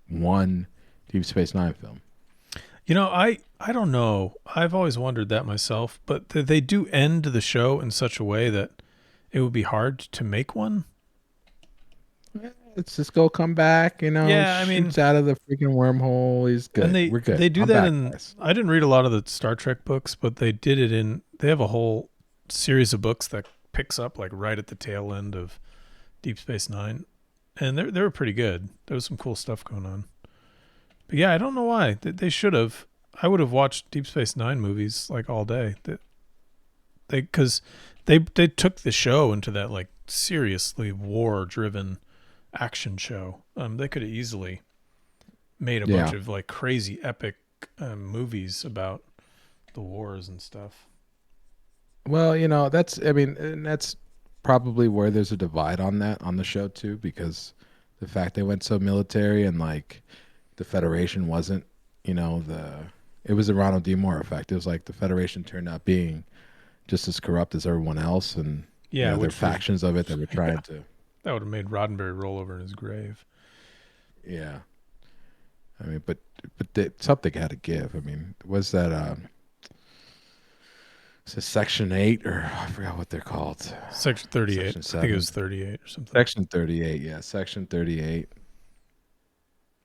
one Deep Space Nine film? You know, I don't know. I've always wondered that myself, but they do end the show in such a way that it would be hard to make one. Let's just go come back, Yeah, I mean, shoots out of the freaking wormhole. He's and good. We're good. they do I'm that back, in. guys. I didn't read a lot of the Star Trek books, but they did it in. They have a whole series of books that picks up like right at the tail end of Deep Space Nine, and they were pretty good. There was some cool stuff going on. But yeah, I don't know why they should have. I would have watched Deep Space Nine movies like all day. Because they took the show into that like seriously war driven action show. They could have easily made a bunch Yeah. of like crazy epic movies about the wars and stuff. Well, and that's probably where there's a divide on that on the show too, because the fact they went so military and like the Federation wasn't, it was the Ronald D. Moore effect. It was like the Federation turned out being just as corrupt as everyone else, and Yeah, there were which was factions of it that were trying to, that would have made Roddenberry roll over in his grave. yeah. I mean, but something had to give. I mean, was that is it Section 8 or I forgot what they're called. Section 38. Section I think it 7. was 38 or something. Section 38, yeah, Section 38.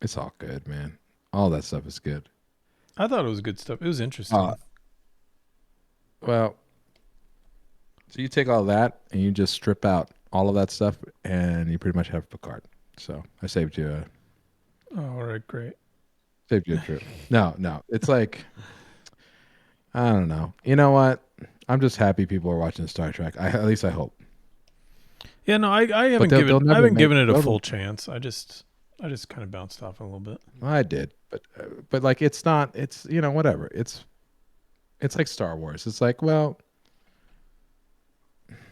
It's all good, man. All that stuff is good. I thought it was good stuff. It was interesting. Well, so you take all that and you just strip out all of that stuff, and you pretty much have Picard. So I saved you All right, great. a trip. No, it's like I don't know. You know what? I'm just happy people are watching Star Trek. At least I hope. Yeah, no, I haven't they'll given never I haven't make- given it a they'll- full chance. I just kind of bounced off a little bit. I did, but like it's not. It's whatever. It's like Star Wars. It's like, well,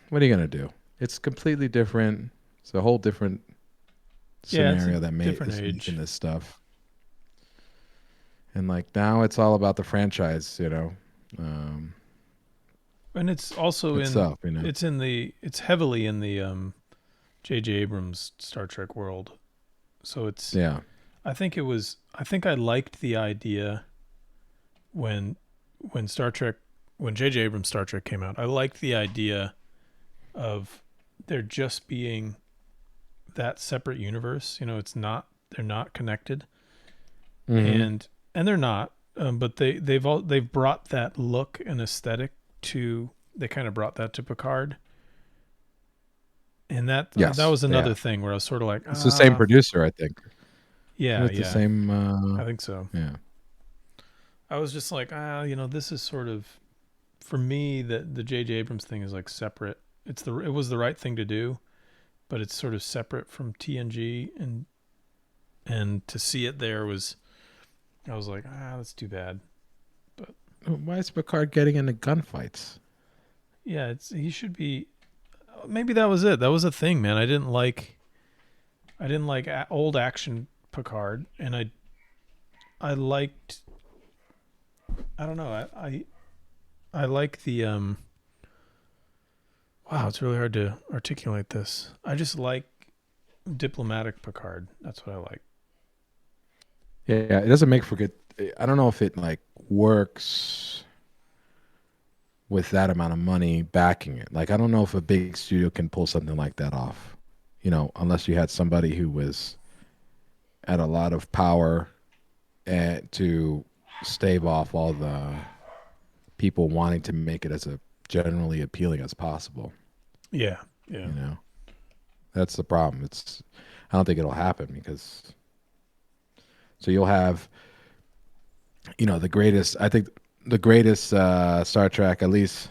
what are you gonna do? It's completely different. It's a whole different Yeah, it's a scenario that made different is age. making this stuff. And like now, it's all about the franchise. And it's also Itself. it's heavily in the J.J. Abrams Star Trek world. So it's Yeah. I think I liked the idea when J.J. Abrams Star Trek came out. I liked the idea of there just being that separate universe. They're not connected. Mhm. And they're not, but they've brought that look and aesthetic they kind of brought that to Picard, and that Yes, that was another yeah. thing where I was sort of like, It's the same producer, I think. yeah, It's the same. I think so. Yeah. I was just like, this is sort of, for me, the J.J. Abrams thing is like separate. It was the right thing to do, but it's sort of separate from TNG, and to see it there I was like, that's too bad. Why is Picard getting into gunfights? Yeah, he should be. Maybe that was it. That was a thing, man. I didn't like old action Picard, and I liked. I don't know. I like the Wow, it's really hard to articulate this. I just like diplomatic Picard. That's what I like. Yeah, it doesn't make for good. I don't know if it like works with that amount of money backing it. Like, I don't know if a big studio can pull something like that off. Unless you had somebody who was at a lot of power and to stave off all the people wanting to make it as a generally appealing as possible. Yeah. Yeah. You know, that's the problem. I don't think it'll happen because so you'll have, the greatest. I think the greatest Star Trek, at least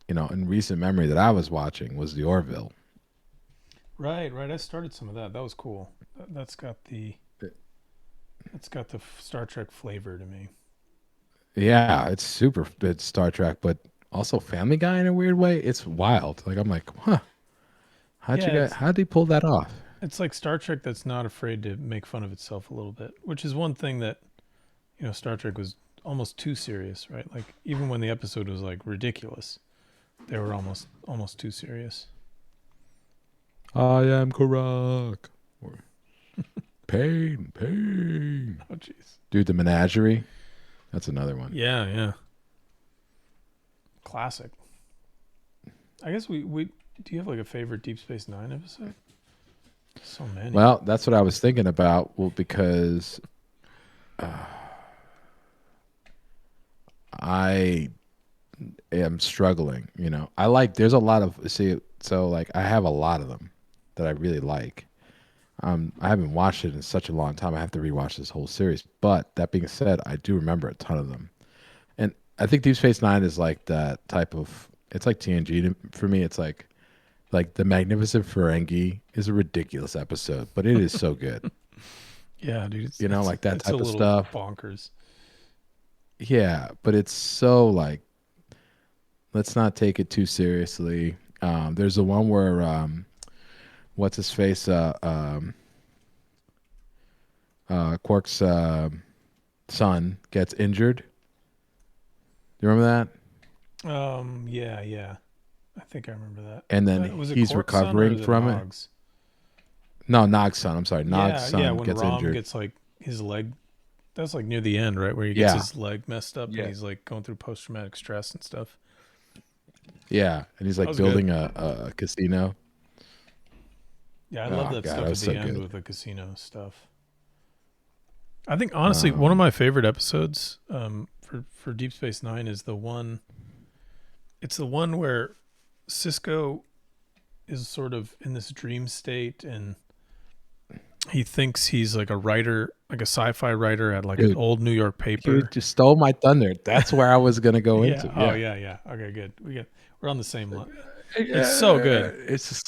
in recent memory that I was watching, was the Orville. Right. I started some of that. That was cool. That's got the Star Trek flavor to me. Yeah, it's super. It's Star Trek, but also Family Guy in a weird way. It's wild. Like I'm like, huh? Yeah, How'd they pull that off? it's like Star Trek that's not afraid to make fun of itself a little bit, which is one thing that Star Trek was almost too serious, right? Like even when the episode was like ridiculous, they were almost too serious. I am Karak. Or, pain. Oh jeez. Dude, the Menagerie. That's another one. Yeah. Classic. I guess we do you have like a favorite Deep Space Nine episode? So many. Well, that's what I was thinking about. Well, because I am struggling. There's a lot of I have a lot of them that I really like. I haven't watched it in such a long time. I have to rewatch this whole series. But that being said, I do remember a ton of them. And I think Deep Space Nine is like that type of. It's like TNG for me. It's like the Magnificent Ferengi is a ridiculous episode, but it is so good. Yeah, dude. Like that it's type a of little stuff. Bonkers. Yeah, but it's so like, let's not take it too seriously. There's the one where what's his face? Quark's son gets injured. Do you remember that? Yeah. I think I remember that. And then Was it he's Quark's son or recovering is it from it. Nog's? No, Nog's son. I'm sorry, Nog's son Yeah. When gets Rom injured. gets like his leg, that's like near the end, right, where he gets Yeah. his leg messed up Yeah. and he's like going through post traumatic stress and stuff. Yeah, and he's like was building a casino. Yeah, I Oh, love that God, stuff that at was the so end good. with the casino stuff. I think honestly, one of my favorite episodes for Deep Space Nine is the one. It's the one where Cisco is sort of in this dream state and he thinks he's like a writer, like a sci-fi writer at like Dude, an old New York paper. You just stole my thunder. That's where I was gonna go Yeah. into. Oh Yeah. yeah. Okay, good. We're on the same line. It's so good. It's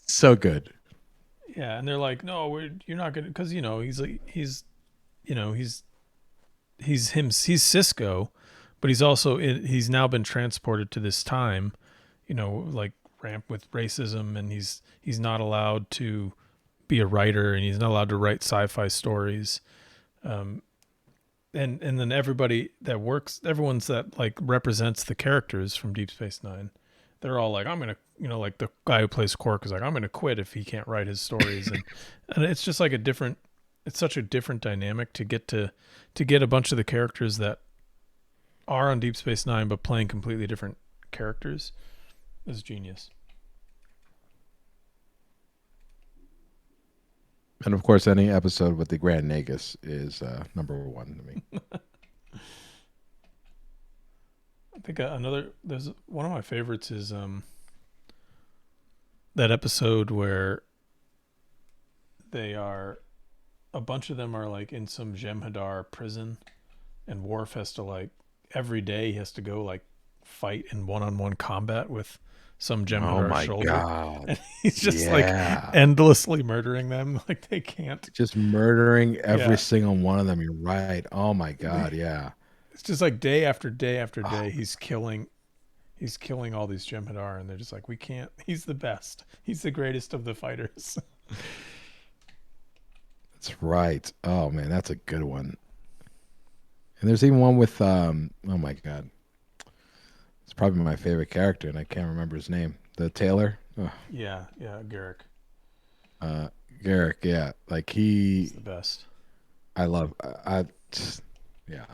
so good. Yeah, and they're like, no, you're not gonna, because he's Cisco, but he's now been transported to this time, like ramped with racism, and he's not allowed to be a writer, and he's not allowed to write sci-fi stories, and then everyone's that like represents the characters from Deep Space Nine, they're all like, I'm gonna, like the guy who plays Quark is like, I'm gonna quit if he can't write his stories, and it's just like it's such a different dynamic to get a bunch of the characters that are on Deep Space Nine but playing completely different characters is genius. And of course, any episode with the Grand Nagus is number one to me. I think there's one of my favorites is that episode where a bunch of them are like in some Jem'Hadar prison, and Worf has to like every day he has to go like fight in one-on-one combat with some Jem'Hadar soldier. God. And he's just like endlessly murdering them. Like they can't. Just murdering every single one of them. You're right. Oh my God. Yeah. It's just like day after day after day, he's killing all these Jem'Hadar, and they're just like, we can't. He's the best. He's the greatest of the fighters. That's right. Oh man, that's a good one. And there's even one with oh my God, it's probably my favorite character, and I can't remember his name. The tailor. Oh. Yeah, Garrick. Garrick, yeah, like he's the best. I love. Yeah.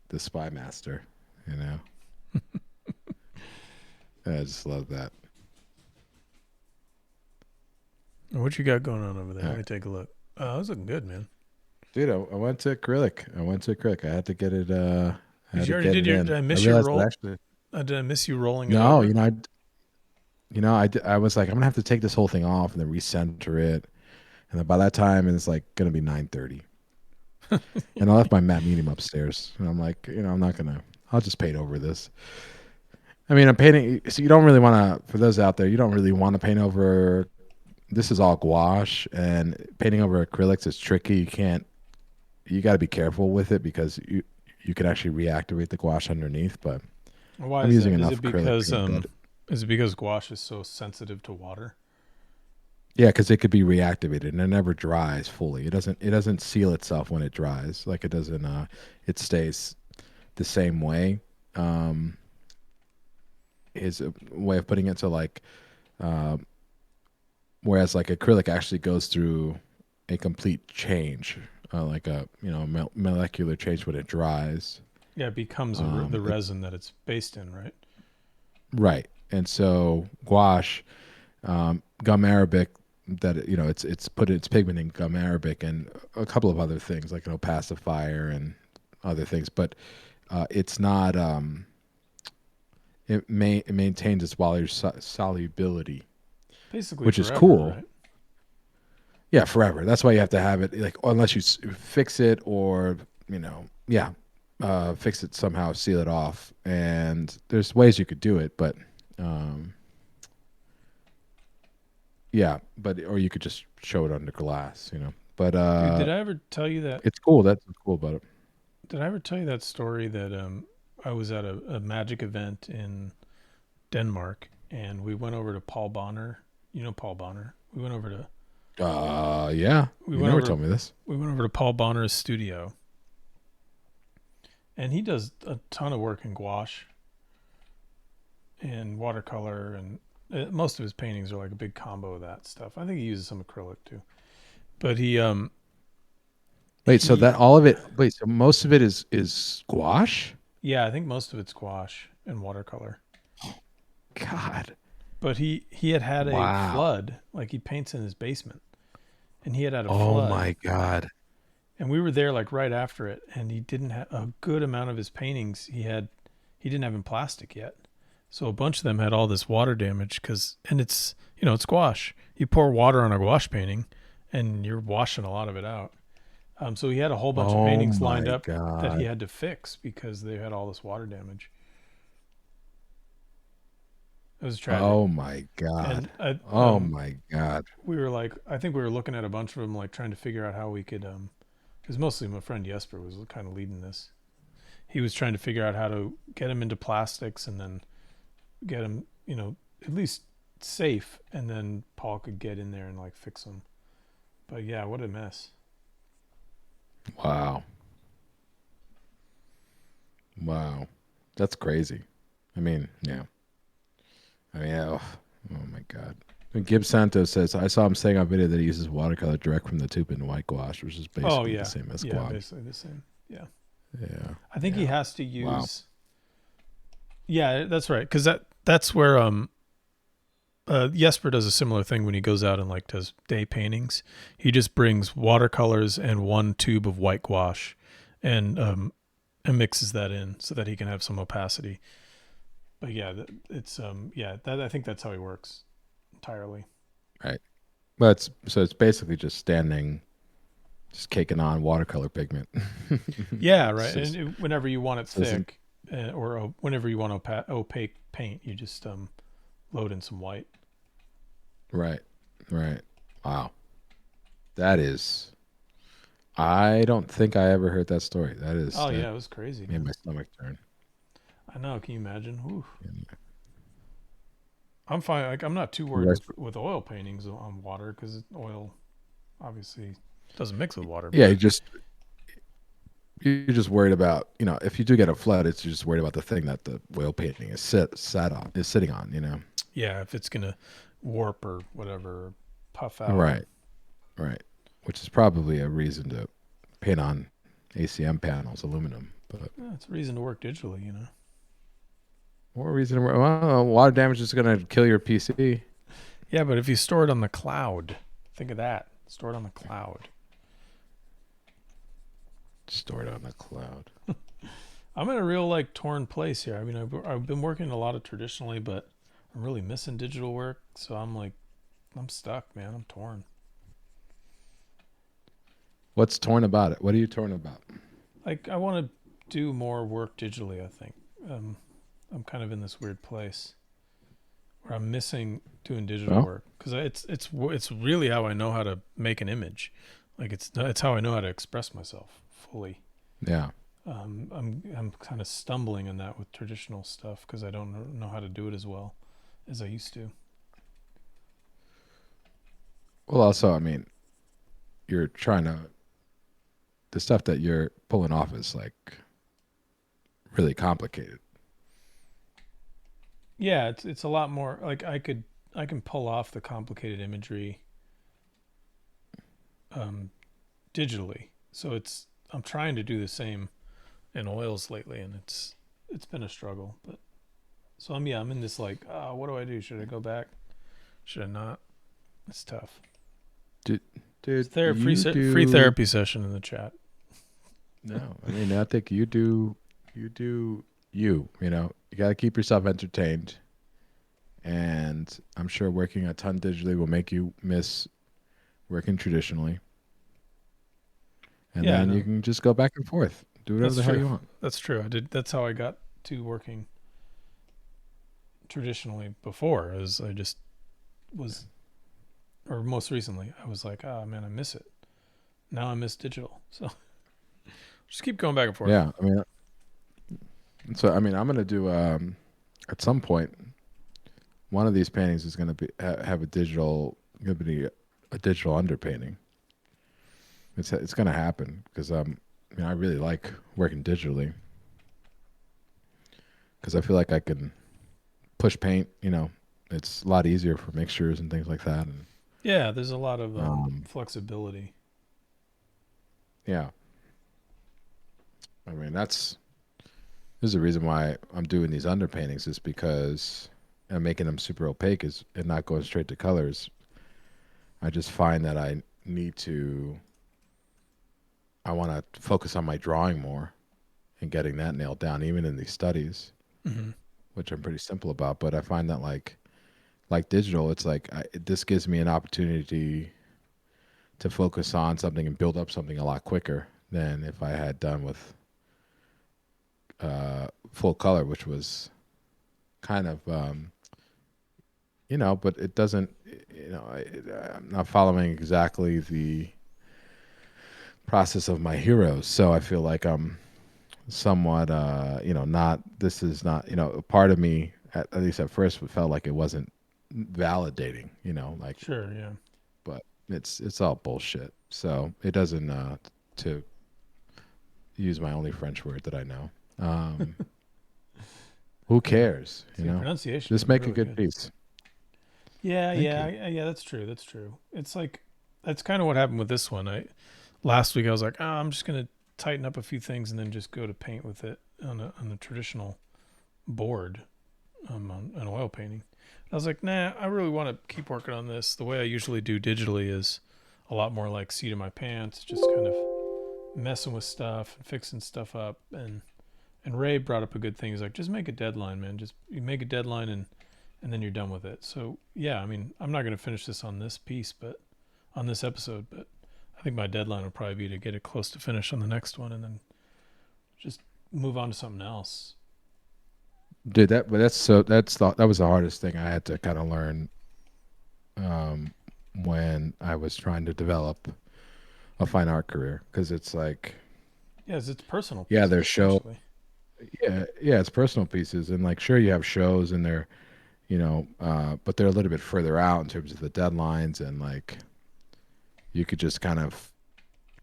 The Spy Master, I just love that. What you got going on over there? All Let me take a look. Oh, that was looking good, man. Dude, I went to acrylic. I had to get it. I had You to already get did it your. in. Did I I miss your realized that roll? actually. Did I miss you rolling it No, over? I was like, I'm gonna have to take this whole thing off and then recenter it, and then by that time, it's like gonna be 9:30, and I left my matte medium upstairs, and I'm like, I'm not gonna. I'll just paint over this. I mean, I'm painting. So you don't really want to. For those out there, you don't really want to paint over. This is all gouache, and painting over acrylics is tricky. You can't. You got to be careful with it because you can actually reactivate the gouache underneath. But Why I'm is using that? Is enough it acrylic because paint that. Is it because gouache is so sensitive to water? Yeah, because it could be reactivated and it never dries fully. It doesn't seal itself when it dries. Like it doesn't. It stays the same way. Um, is a way of putting it. So like, uh, whereas like acrylic actually goes through a complete change, like a molecular change when it dries. Yeah, it becomes the It, resin that it's based in, right? right, and so gouache, gum arabic, that it's put its pigment in gum arabic and a couple of other things like an opacifier and other things, but it's not. It maintains its water solubility, Basically which is forever, cool. right? Yeah, forever. That's why you have to have it like unless you fix it or yeah, fix it somehow, seal it off. And there's ways you could do it, but um, yeah, but or you could just show it under glass. But Dude, did I ever tell you that? it's cool. That's what's cool about it. Did I ever tell you that story that I was at a magic event in Denmark and we went over to Paul Bonner. You know Paul Bonner. Yeah, We you went never over to told me this. we went over to Paul Bonner's studio, and he does a ton of work in gouache and watercolor, and most of his paintings are like a big combo of that stuff. I think he uses some acrylic too, but Wait, so he that all of it? Wait, so most of it is gouache? yeah, I think most of it's gouache and watercolor. God, But he had a wow. flood, like he paints in his basement, and he had a Oh flood, my God. and we were there like right after it, and he didn't have a good amount of his paintings. He didn't have in plastic yet, so a bunch of them had all this water damage and it's gouache. You pour water on a gouache painting, and you're washing a lot of it out. So he had a whole bunch of Oh paintings lined my up that he God. had to fix because they had all this water damage. It was tragic, Oh my God. and Oh my God. we were like, I think we were looking at a bunch of them, like trying to figure out how we could. Because mostly my friend Jesper was kind of leading this. He was trying to figure out how to get him into plastics and then get him, at least safe, and then Paul could get in there and like fix them. But yeah, what a mess. Wow. Wow. That's crazy. I mean, yeah. I mean, oh my God. And Gib Santos says, I saw him saying on video that he uses watercolor direct from the tube in white gouache, which is Oh basically the yeah, same as yeah, gouache. basically the same. Yeah, Yeah. I think he Yeah. has to Wow. use. Yeah, that's right. Because that's where Jesper does a similar thing when he goes out and like does day paintings. He just brings watercolors and one tube of white gouache, and mixes that in so that he can have some opacity. But yeah, it's that I think that's how he works entirely. Right. But it's basically just caking on watercolor pigment. Yeah, It's right. And just, whenever you want it doesn't, thick, or whenever you want opaque paint, you just load in some white. right. Right. Wow. That is, I don't think I ever heard that story. Oh That yeah, it was crazy, made man. my stomach turn. I know. Can you imagine? Whew. Yeah. I'm fine. Like I'm not too You worried guys- with oil paintings on water because oil obviously doesn't mix with water. Yeah, But you're just worried about, if you do get a flood, you're just worried about the thing that the whale painting is sitting on. yeah, if it's gonna warp or whatever, or puff out. Right, right. Which is probably a reason to paint on ACM panels, aluminum, but Yeah, it's a reason to work digitally. more reason. Well, water damage is going to kill your PC. Yeah, but if you store it on the cloud, think of that. Store it on the cloud. Stored on the cloud. I'm in a real like torn place here. I mean, I've been working a lot of traditionally, but I'm really missing digital work. So I'm like, I'm stuck, man. I'm torn. What's torn about it? What are you torn about? Like, I want to do more work digitally. I think I'm kind of in this weird place where I'm missing doing digital Well, work because it's really how I know how to make an image. Like it's how I know how to express myself fully. yeah. I'm kind of stumbling in that with traditional stuff because I don't know how to do it as well as I used to. Well, also, I mean, you're trying to the stuff that you're pulling off is like really complicated. Yeah, it's a lot more like I can pull off the complicated imagery um, digitally. So I'm trying to do the same in oils lately, and it's been a struggle. But so I'm in this like, what do I do? Should I go back? Should I not? It's tough. Dude, It's you free do therapy session in the chat. no. I mean, I think you. You know, you got to keep yourself entertained, and I'm sure working a ton digitally will make you miss working traditionally, and Yeah, then you no, can just go back and forth, do whatever that's the hell true. you want. That's true. I did. That's how I got to working traditionally before. As I just was, or most recently, I was like, oh man, I miss it. Now I miss digital. So just keep going back and forth. Yeah, I mean, so I mean, I'm gonna do at some point one of these paintings is gonna be have a digital, gonna be a digital underpainting. It's gonna happen because I mean, I really like working digitally because I feel like I can push paint. You know, it's a lot easier for mixtures and things like that. And Yeah, there's a lot of um, flexibility. yeah, I mean there's a reason why I'm doing these underpaintings is because I'm making them super opaque is and not going straight to colors. I just find that I need to. I want to focus on my drawing more and getting that nailed down, even in these studies, Hmm. which I'm pretty simple about. But I find that like digital, it's like this gives me an opportunity to focus on something and build up something a lot quicker than if I had done with full color, which was kind of you know, but it doesn't. You know, I'm not following exactly the process of my heroes, so I feel like I'm somewhat you know not this is not you know a part of me at least at first felt like it wasn't validating, you know, like, Sure, yeah. but it's all bullshit, so it doesn't to use my only French word that I know, um who Yeah. cares, So you your know, pronunciation just is make a really good good. piece. Yeah, Thank you. yeah. That's true. That's true. It's like that's kind of what happened with this one. I last week I was like, oh, I'm just gonna tighten up a few things and then just go to paint with it on the traditional board on an oil painting. I was like, nah, I really want to keep working on this. The way I usually do digitally is a lot more like seat of my pants, just kind of messing with stuff and fixing stuff up. And Ray brought up a good thing. He's like, just make a deadline, man. Just you make a deadline and then you're done with it. So yeah, I mean, I'm not gonna finish this on this piece, but on this episode, but I think my deadline would probably be to get it close to finish on the next one and then just move on to something else. Did that, but that was the hardest thing I had to kind of learn um when I was trying to develop a fine art career, because it's like, Yes, it's personal yeah, pieces there's show. especially. Yeah, it's personal pieces, and like, sure, you have shows, and they're, you know, but they're a little bit further out in terms of the deadlines, and like, you could just kind of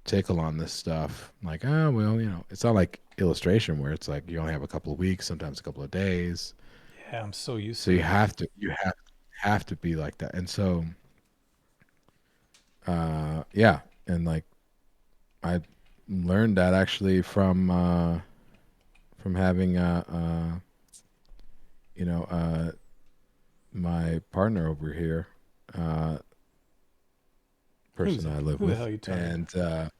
tickle on this stuff, like, oh well, you know, it's not like illustration where it's like you only have a couple of weeks, sometimes a couple of days, Yeah, I'm so used so to that. you have to be like that, and so, yeah, and like I learned that actually from having you know my partner over here, uh, person I live Who the with, hell are you talking about? and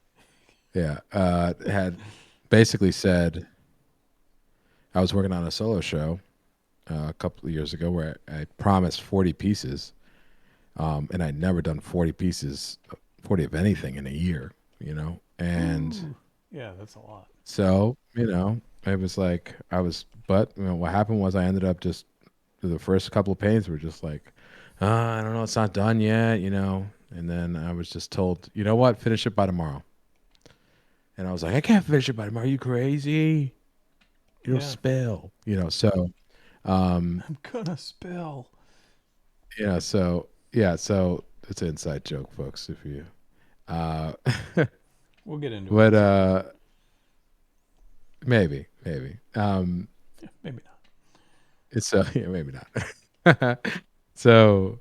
Yeah, had basically said I was working on a solo show a couple of years ago where I promised 40 pieces, and I'd never done 40 pieces, 40 of anything in a year, and Ooh. Yeah, that's a lot. so it was like but what happened was I ended up just the first couple of paintings were just like, I don't know, it's not done yet, and then I was just told, you know what, finish it by tomorrow. And I was like, I can't finish it by tomorrow. Are you crazy? It'll Yeah. spill. So I'm gonna spill. so it's an inside joke, folks. If you, uh, We'll get into it but at some point. maybe, Yeah, maybe not. it's yeah, maybe not. So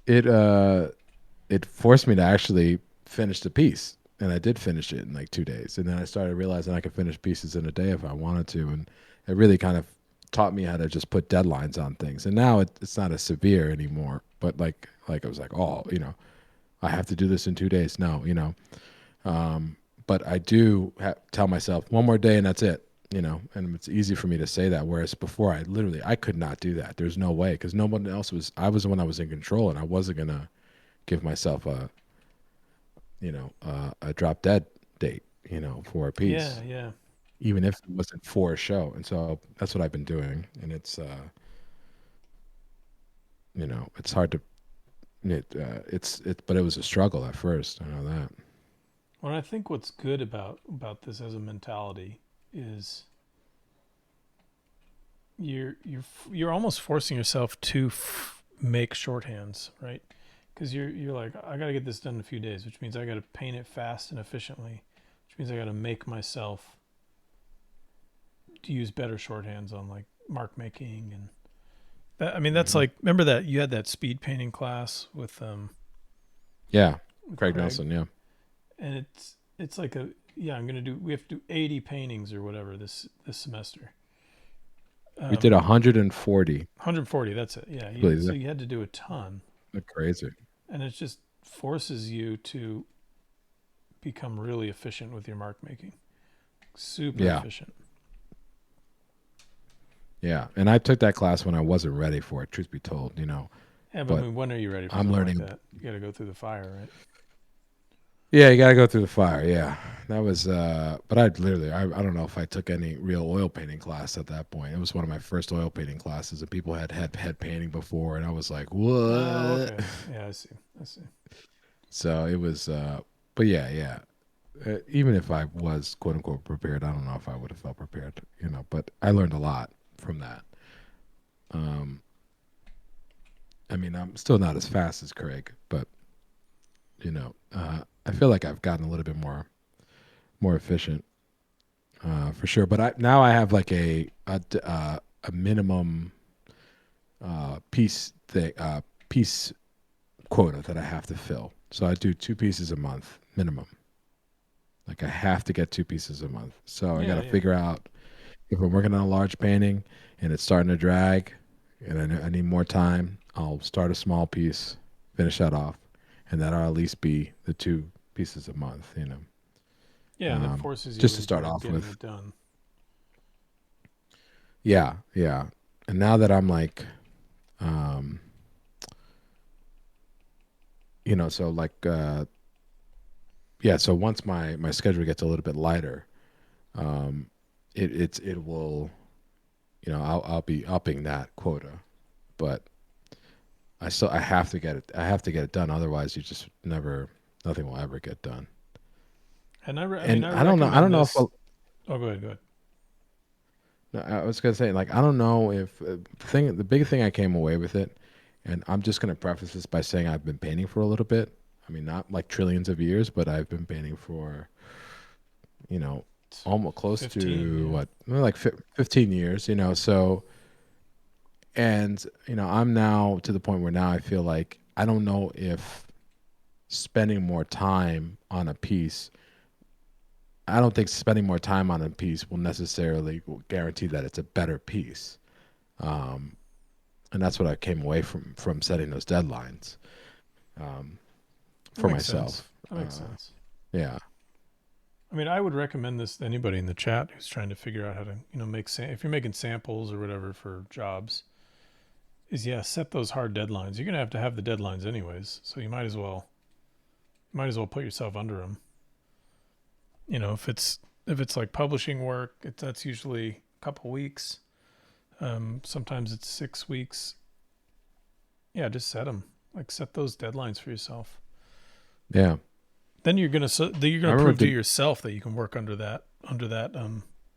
it it forced me to actually finish the piece, and I did finish it in like 2 days, and then I started realizing I could finish pieces in a day if I wanted to, and it really kind of taught me how to just put deadlines on things. And now it's not as severe anymore, but like I was like, oh, I have to do this in 2 days. No, but I do tell myself one more day and that's it. And it's easy for me to say that. Whereas before, I could not do that. There's no way because no one else was. I was the one that was in control, and I wasn't gonna give myself a drop dead date, for a piece, Yeah, yeah. even if it wasn't for a show. And so that's what I've been doing, and it's hard to but it was a struggle at first. I know that. Well, I think what's good about this as a mentality is you're almost forcing yourself to make shorthands, right? Because you're like, I got to get this done in a few days, which means I got to paint it fast and efficiently, which means I got to make myself to use better shorthands on like mark making and that. I mean, that's Hmm. like, remember that you had that speed painting class Yeah, with Craig Craig, Nelson. Yeah, and it's like a yeah. We have to do 80 paintings or whatever this semester. we did Um, 140. 140. That's it. Yeah. Believe So that. you had to do a ton, That's crazy. and it just forces you to become really efficient with your mark making. Super Yeah, efficient. yeah. And I took that class when I wasn't ready for it. Truth be told, Yeah, but I but mean, when are you ready for I'm something like learning. that? You got to go through the fire, right? Yeah, you gotta go through the fire. Yeah, that was. But I don't know if I took any real oil painting class at that point. It was one of my first oil painting classes, and people had head painting before, and I was like, Oh, what? okay. Yeah, I see. I see. So it was. But yeah, yeah. Even if I was quote unquote prepared, I don't know if I would have felt prepared. But I learned a lot from that. Um, I mean, I'm still not as fast as Craig, but I feel like I've gotten a little bit more efficient, for sure. But now I have like a minimum piece quota that I have to fill. So I do 2 pieces a month minimum. Like I have to get 2 pieces a month. So I got Yeah, to yeah. figure out if I'm working on a large painting and it's starting to drag, and I need more time. I'll start a small piece, finish that off, and that'll at least be the 2 pieces a month. Yeah, that forces you Just to start into off getting with. it done. Yeah, yeah. And now that I'm like, um, so like, yeah. So once my schedule gets a little bit lighter, um, it will, I'll be upping that quota, but I have to get it. I have to get it done. Otherwise, you just never, nothing will ever get done. And I mean, And I I don't know. I don't recommend know if this. Oh, go ahead. Go ahead. no, I was gonna say like I don't know if the big thing I came away with it, and I'm just gonna preface this by saying I've been painting for a little bit. I mean, not like trillions of years, but I've been painting for you know It's almost close 15. to Yeah. what like 15 years. So and I'm now to the point where now I feel like I don't know if spending more time on a piece. I don't think spending more time on a piece will necessarily guarantee that it's a better piece. Um, and that's what I came away from setting those deadlines, um, That for makes sense. myself. That makes sense. Yeah, I mean, I would recommend this to anybody in the chat who's trying to figure out how to, make if you're making samples or whatever for jobs, is set those hard deadlines. You're gonna have the deadlines anyways, so you might as well put yourself under them. If it's like publishing work, that's usually a couple weeks. Sometimes it's 6 weeks. Yeah, just set them. Like set those deadlines for yourself. Yeah. Then you're gonna prove to yourself that you can work under that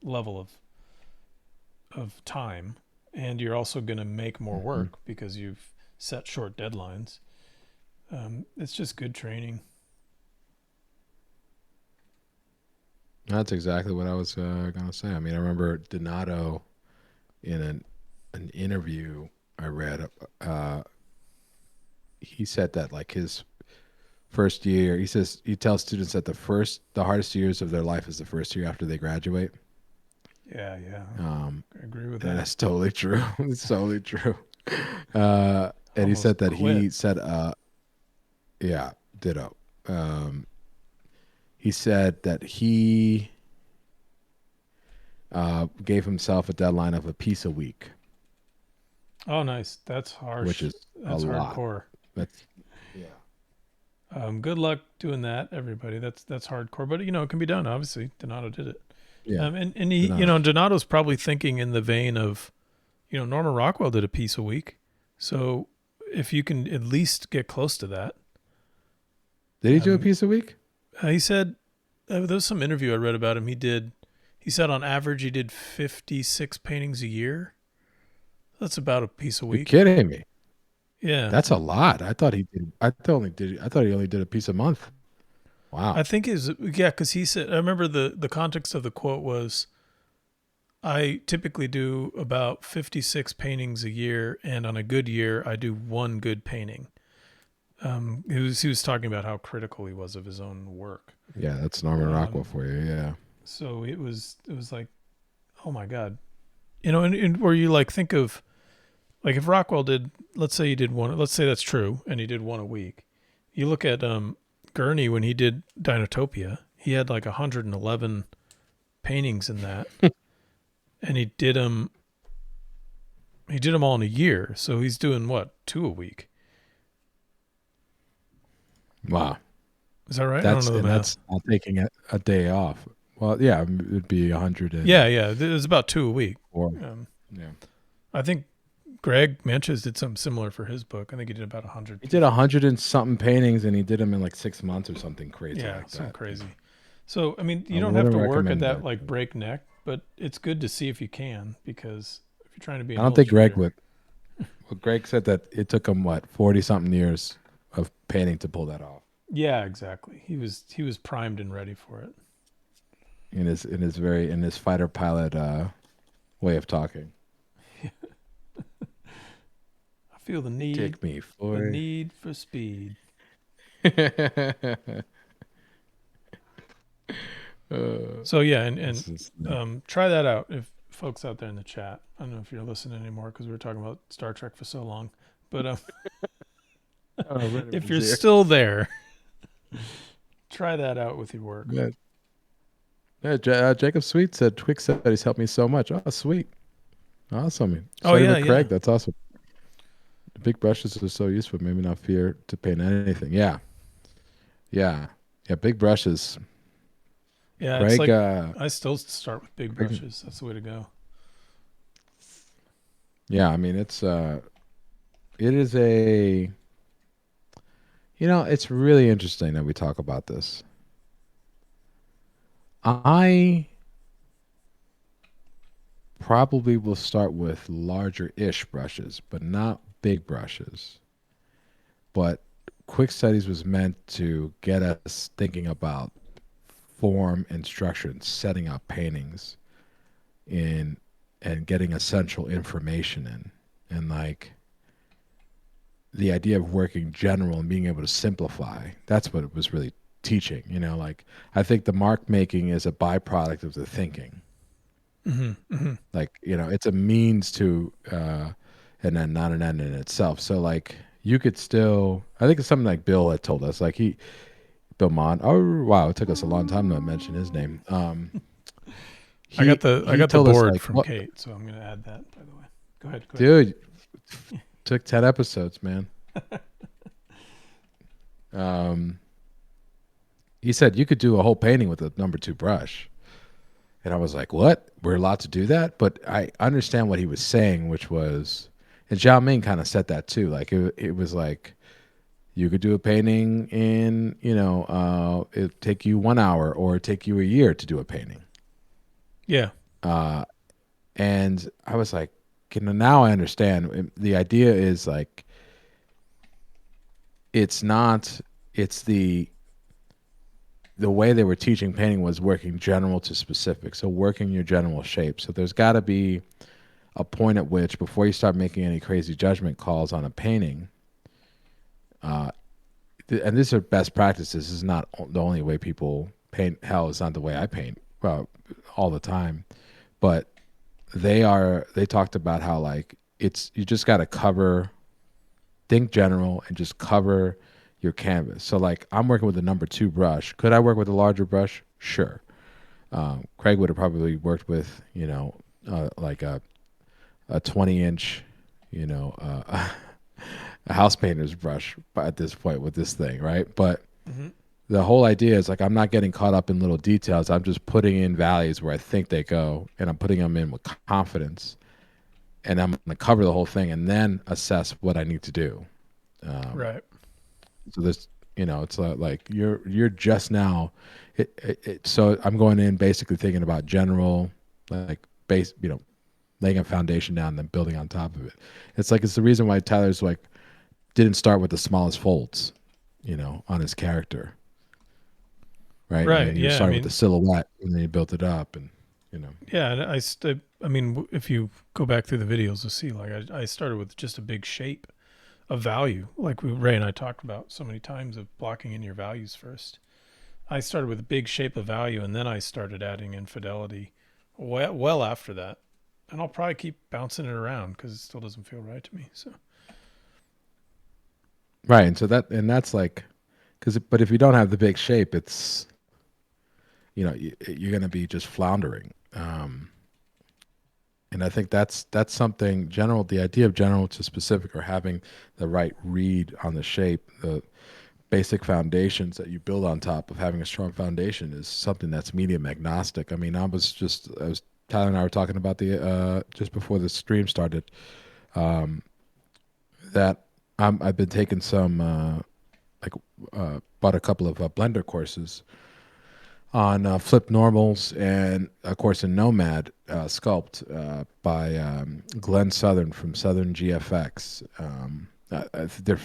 level of time, and you're also gonna make more work because you've set short deadlines. It's just good training. That's exactly what I was gonna say. I mean, I remember Donato in an interview I read. He said that like his first year, he tells students that the hardest years of their life is the first year after they graduate. Yeah. I agree with that. That's totally true. It's totally true. And he said that yeah, ditto. He said that he gave himself a deadline of a piece a week. Oh, nice. That's harsh. Which is that's a hardcore. Lot. That's yeah. Good luck doing that, everybody. That's hardcore, but it can be done. Obviously, Donato did it. Yeah. And he, Donato's probably thinking in the vein of, Norman Rockwell did a piece a week. So if you can at least get close to that. Did he do a piece a week? He said, there was some interview I read about him. He said on average he did 56 paintings a year. That's about a piece a week. You're kidding me. Yeah. That's a lot. I thought he only did a piece a month. Wow. I think because he said, I remember the context of the quote was, I typically do about 56 paintings a year, and on a good year, I do one good painting. He was talking about how critical he was of his own work. Yeah, that's Norman Rockwell for you. Yeah. So it was like, oh my God, and where you like think of, like if Rockwell did, let's say that's true, and he did one a week. You look at Gurney when he did Dinotopia, he had like 111 paintings in that, and he did them all in a year. So he's doing what, 2 a week? Wow. Is that right? That's I don't know that's not taking a day off. Well, yeah, it'd be 100. Yeah. It was about 2 a week. Yeah. I think Greg Manches did something similar for his book. I think he did about 100. He did 100 and something paintings, and he did them in like 6 months or something crazy. Yeah, like something that. crazy. So I mean, you don't have to work at that like breakneck, but it's good to see if you can, because if you're trying to be, I don't think Greg would. Well, Greg said that it took him 40 something years of painting to pull that off. Yeah, exactly. He was primed and ready for it. In his fighter pilot way of talking. I feel the need. Take me for the need for speed. So yeah, and try that out if folks out there in the chat. I don't know if you're listening anymore because we were talking about Star Trek for so long, but if you're still there, try that out with your work. Yeah, Jacob Sweet said Twix studies helped me so much. Oh, sweet, awesome. Craig, that's awesome. The big brushes are so useful. Maybe not fear to paint anything. Yeah. Big brushes. Yeah, Craig, it's like I still start with big brushes. That's the way to go. Yeah, I mean it is a. It's really interesting that we talk about this. I probably will start with larger-ish brushes, but not big brushes. But Quick Studies was meant to get us thinking about form and structure and setting up paintings and getting essential information in. And like the idea of working general and being able to simplify, that's what it was really teaching. Like I think the mark making is a byproduct of the thinking. Like, it's a means to and then not an end in itself. So like you could still, I think it's something like Bill had told us, like Bill Mont. Oh wow, it took us a long time to mention his name. I got the Told us board like, from what, Kate, so I'm gonna add that. By the way, go ahead. dude, took 10 episodes, man. He said you could do a whole painting with a number 2 brush. And I was like, what? We're allowed to do that? But I understand what he was saying, which was, and Zhao Ming kind of said that too. Like it was like, you could do a painting in, it'd take you 1 hour or it'd take you a year to do a painting. Yeah. And I was like, now I understand. The idea is like, it's the way they were teaching painting was working general to specific. So working your general shape. So there's got to be a point at which, before you start making any crazy judgment calls on a painting, and these are best practices. This is not the only way people paint. Hell, it's not the way I paint all the time. But they talked about how like you just got to think general and just cover your canvas. So like I'm working with a number 2 brush. Could I work with a larger brush? Sure. Craig would have probably worked with, like a 20-inch, a house painter's brush at this point with this thing, right? But the whole idea is like I'm not getting caught up in little details. I'm just putting in values where I think they go, and I'm putting them in with confidence, and I'm going to cover the whole thing and then assess what I need to do. Right. So this, it's like you're just now. So I'm going in basically thinking about general, like base, laying a foundation down and then building on top of it. It's the reason why Tyler's like didn't start with the smallest folds, on his character. Right. Right. And you started with the silhouette and then you built it up and, Yeah. And I mean, if you go back through the videos, you'll see like I started with just a big shape of value, like Ray and I talked about so many times, of blocking in your values first. I started with a big shape of value, and then I started adding infidelity well after that. And I'll probably keep bouncing it around because it still doesn't feel right to me. So right. And so that's like, but if you don't have the big shape, it's, you're going to be just floundering. And I think that's something general. The idea of general to specific, or having the right read on the shape, the basic foundations that you build on top of having a strong foundation, is something that's medium agnostic. I mean, Tyler and I were talking about the just before the stream started, that I've been taking some bought a couple of Blender courses on flip normals and a course in Nomad Sculpt by Glenn Southern from Southern GFX. They're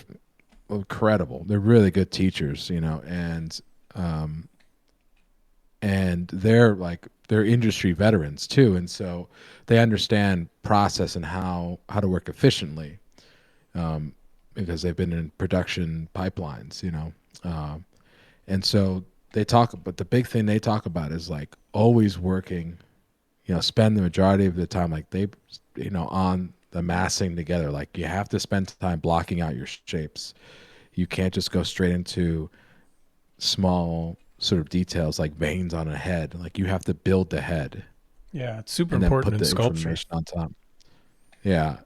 incredible. They're really good teachers, and they're industry veterans too, and so they understand process and how to work efficiently, because they've been in production pipelines, and so but the big thing they talk about is like always working, spend the majority of the time like on the massing together. Like you have to spend time blocking out your shapes. You can't just go straight into small sort of details like veins on a head. Like you have to build the head. yeah, it's super And then important put in the sculpture. information on top. Yeah.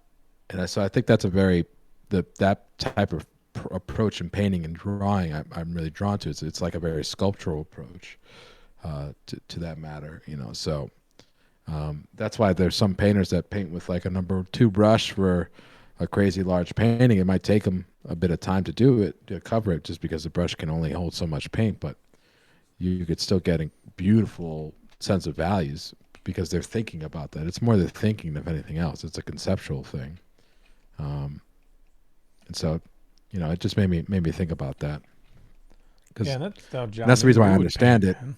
And so I think that's that type of approach in painting and drawing I'm really drawn to. It's like a very sculptural approach to that matter, so that's why there's some painters that paint with like a number 2 brush for a crazy large painting. It might take them a bit of time to do it, to cover it, just because the brush can only hold so much paint, but you could still get a beautiful sense of values because they're thinking about that. It's more the thinking than anything else. It's a conceptual thing. And so, it just made me think about that. Yeah, that's how John. That's the reason why I would understand paint, it. man.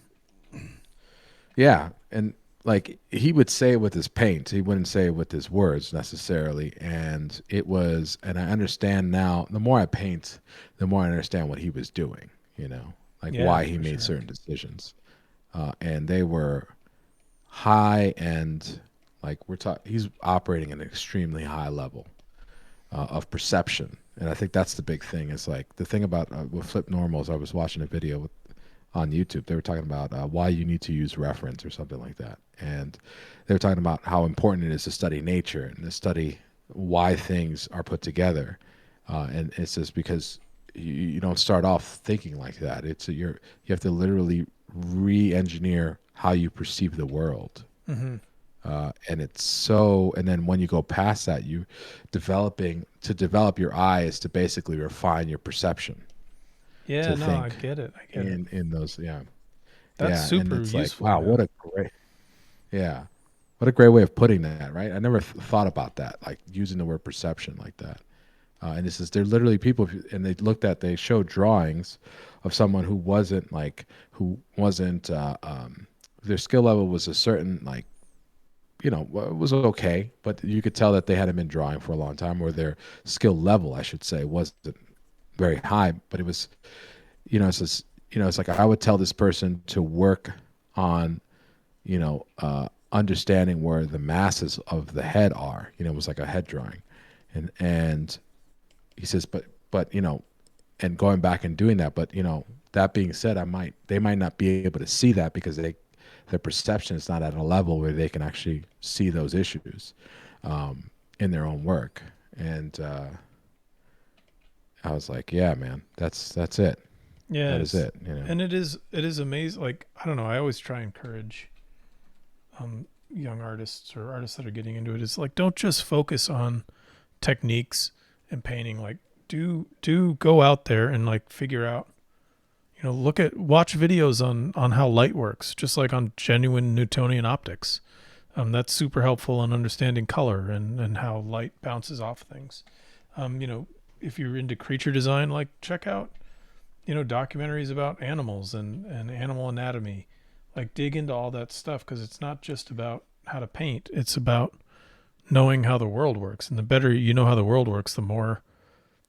Yeah, and like he would say it with his paint, he wouldn't say it with his words necessarily. And I understand now. The more I paint, the more I understand what he was doing. Why he made certain decisions, and they were high end. Like he's operating at an extremely high level of perception, and I think that's the big thing. Is like the thing about with flip normals. I was watching a video with on YouTube. They were talking about why you need to use reference or something like that, and they were talking about how important it is to study nature and to study why things are put together. And it's just because you don't start off thinking like that. You have to literally re-engineer how you perceive the world. Mm-hmm. And it's so, and then when you go past that, to develop your eye is to basically refine your perception, Yeah, to no, I think get it. I get it. in those, That's yeah. And super it's like, useful, wow, man. yeah, what a great way of putting that, right? I never thought about that, like using the word perception like that. And this is, they're literally people, and they showed drawings of someone who wasn't, their skill level was a certain, like, it was okay, but you could tell that they hadn't been drawing for a long time, or their skill level, I should say, wasn't very high. But it was, it's just, it's like I would tell this person to work on, understanding where the masses of the head are. It was like a head drawing, and he says, but and going back and doing that. But that being said, they might not be able to see that because their perception is not at a level where they can actually see those issues in their own work. And I was like, yeah, man, that's it. That is Yes, it. and it is amazing. Like, I don't know. I always try and encourage young artists or artists that are getting into it. Is like, don't just focus on techniques and painting. Like, do go out there and like figure out. Watch videos on how light works, just like on genuine Newtonian optics. That's super helpful in understanding color and how light bounces off things. If you're into creature design, like check out documentaries about animals and animal anatomy. Like dig into all that stuff because it's not just about how to paint. It's about knowing how the world works. And the better you know how the world works, the more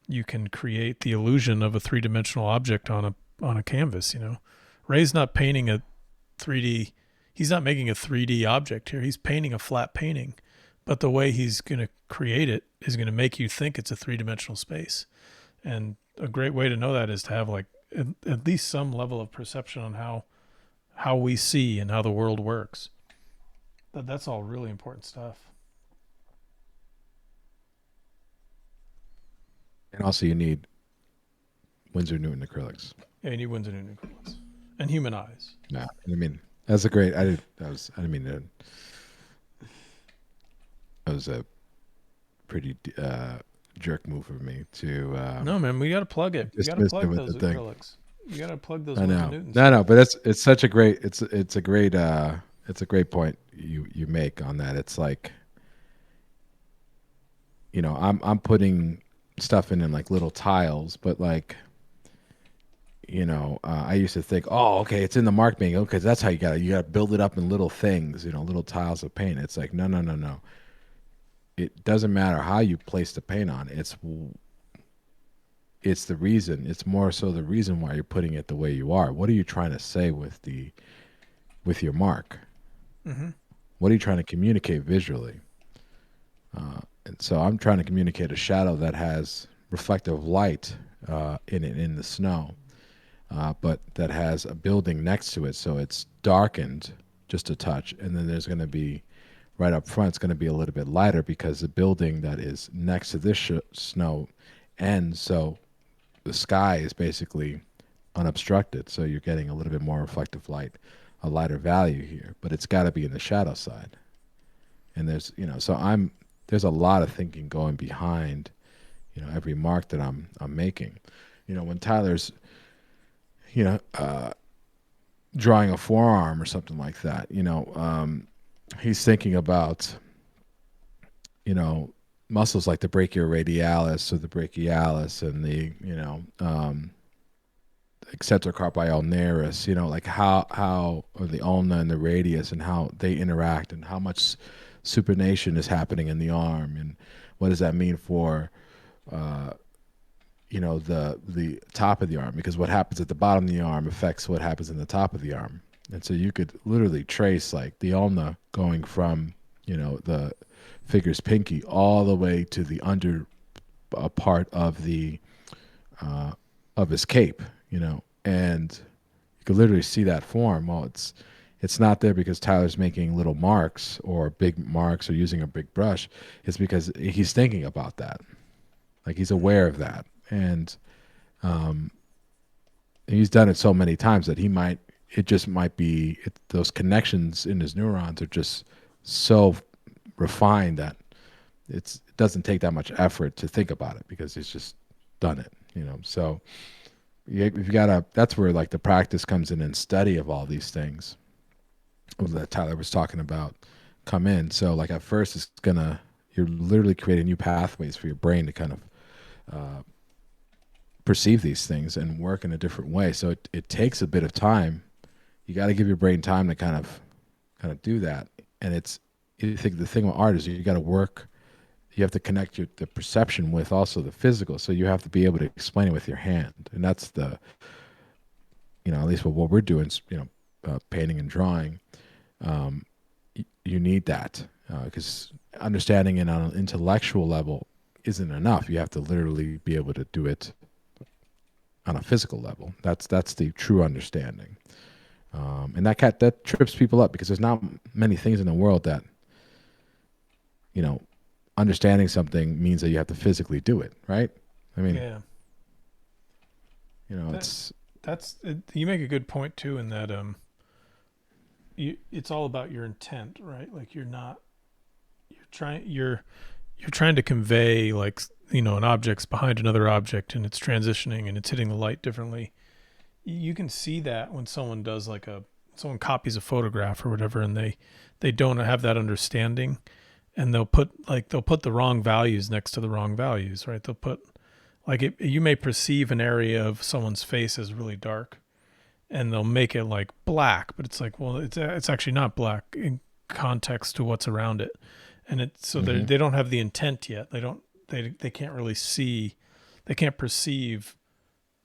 you can create the illusion of a three-dimensional object on a canvas. Ray's not painting a 3D. He's not making a 3D object here. He's painting a flat painting, but the way he's going to create it is going to make you think it's a three-dimensional space. And a great way to know that is to have like at least some level of perception on how we see and how the world works. That's all really important stuff. And also, you need Winsor Newton acrylics. Yeah, you need Winsor Newton acrylics and human eyes. Yeah, I mean, that's a great. I didn't mean to. That was a pretty jerk move for me to. No, man, we got to plug it. We got to dismiss it plug with those the thing. acrylics. You got to plug those I Winsor know. Newtons. No, but it's such a great. It's a great. It's a great point you make on that. It's like, I'm putting stuff in like little tiles, but like, I used to think, oh, okay, it's in the mark being, okay, that's how you got to build it up in little things, little tiles of paint. It's like, no. It doesn't matter how you place the paint on. It's the reason. It's more so the reason why you're putting it the way you are. What are you trying to say with your mark? Mm-hmm. What are you trying to communicate visually? And so I'm trying to communicate a shadow that has reflective light in it in the snow, but that has a building next to it, so it's darkened just a touch, and then there's going to be right up front. It's going to be a little bit lighter because the building that is next to this snow ends, so the sky is basically unobstructed. So you're getting a little bit more reflective light, a lighter value here, but it's got to be in the shadow side. And there's a lot of thinking going behind, every mark that I'm making. When Tyler's, drawing a forearm or something like that, he's thinking about, muscles like the brachioradialis or the brachialis and the, excentrocarpi ulnaris, like how or the ulna and the radius and how they interact and how much supination is happening in the arm and what does that mean for the top of the arm, because what happens at the bottom of the arm affects what happens in the top of the arm. And so you could literally trace like the ulna going from the figure's pinky all the way to the under part of the of his cape, and You could literally see that form. Well, it's not there because Tyler's making little marks or big marks or using a big brush. It's because he's thinking about that. Like he's aware of that. And he's done it so many times that it just might be, those connections in his neurons are just so refined that it doesn't take that much effort to think about it because he's just done it, So you've got to, that's where like the practice comes in and study of all these things that Tyler was talking about come in. So like at first you're literally creating new pathways for your brain to kind of perceive these things and work in a different way. So it takes a bit of time. You got to give your brain time to kind of do that. And I think the thing with art is you got to work. You have to connect the perception with also the physical. So you have to be able to explain it with your hand. And that's at least what we're doing, painting and drawing. You need that because understanding it on an intellectual level isn't enough. You have to literally be able to do it on a physical level. That's the true understanding. And that trips people up because there's not many things in the world that, understanding something means that you have to physically do it, right? I mean, Yeah. You make a good point too in that it's all about your intent, right? Like you're trying to convey like an object's behind another object and it's transitioning and it's hitting the light differently. You can see that when someone does someone copies a photograph or whatever and they don't have that understanding and they'll put the wrong values next to the wrong values, right? They'll put you may perceive an area of someone's face as really dark and they'll make it like black, but it's like, well, it's actually not black in context to what's around it. And they don't have the intent yet. They can't really see, they can't perceive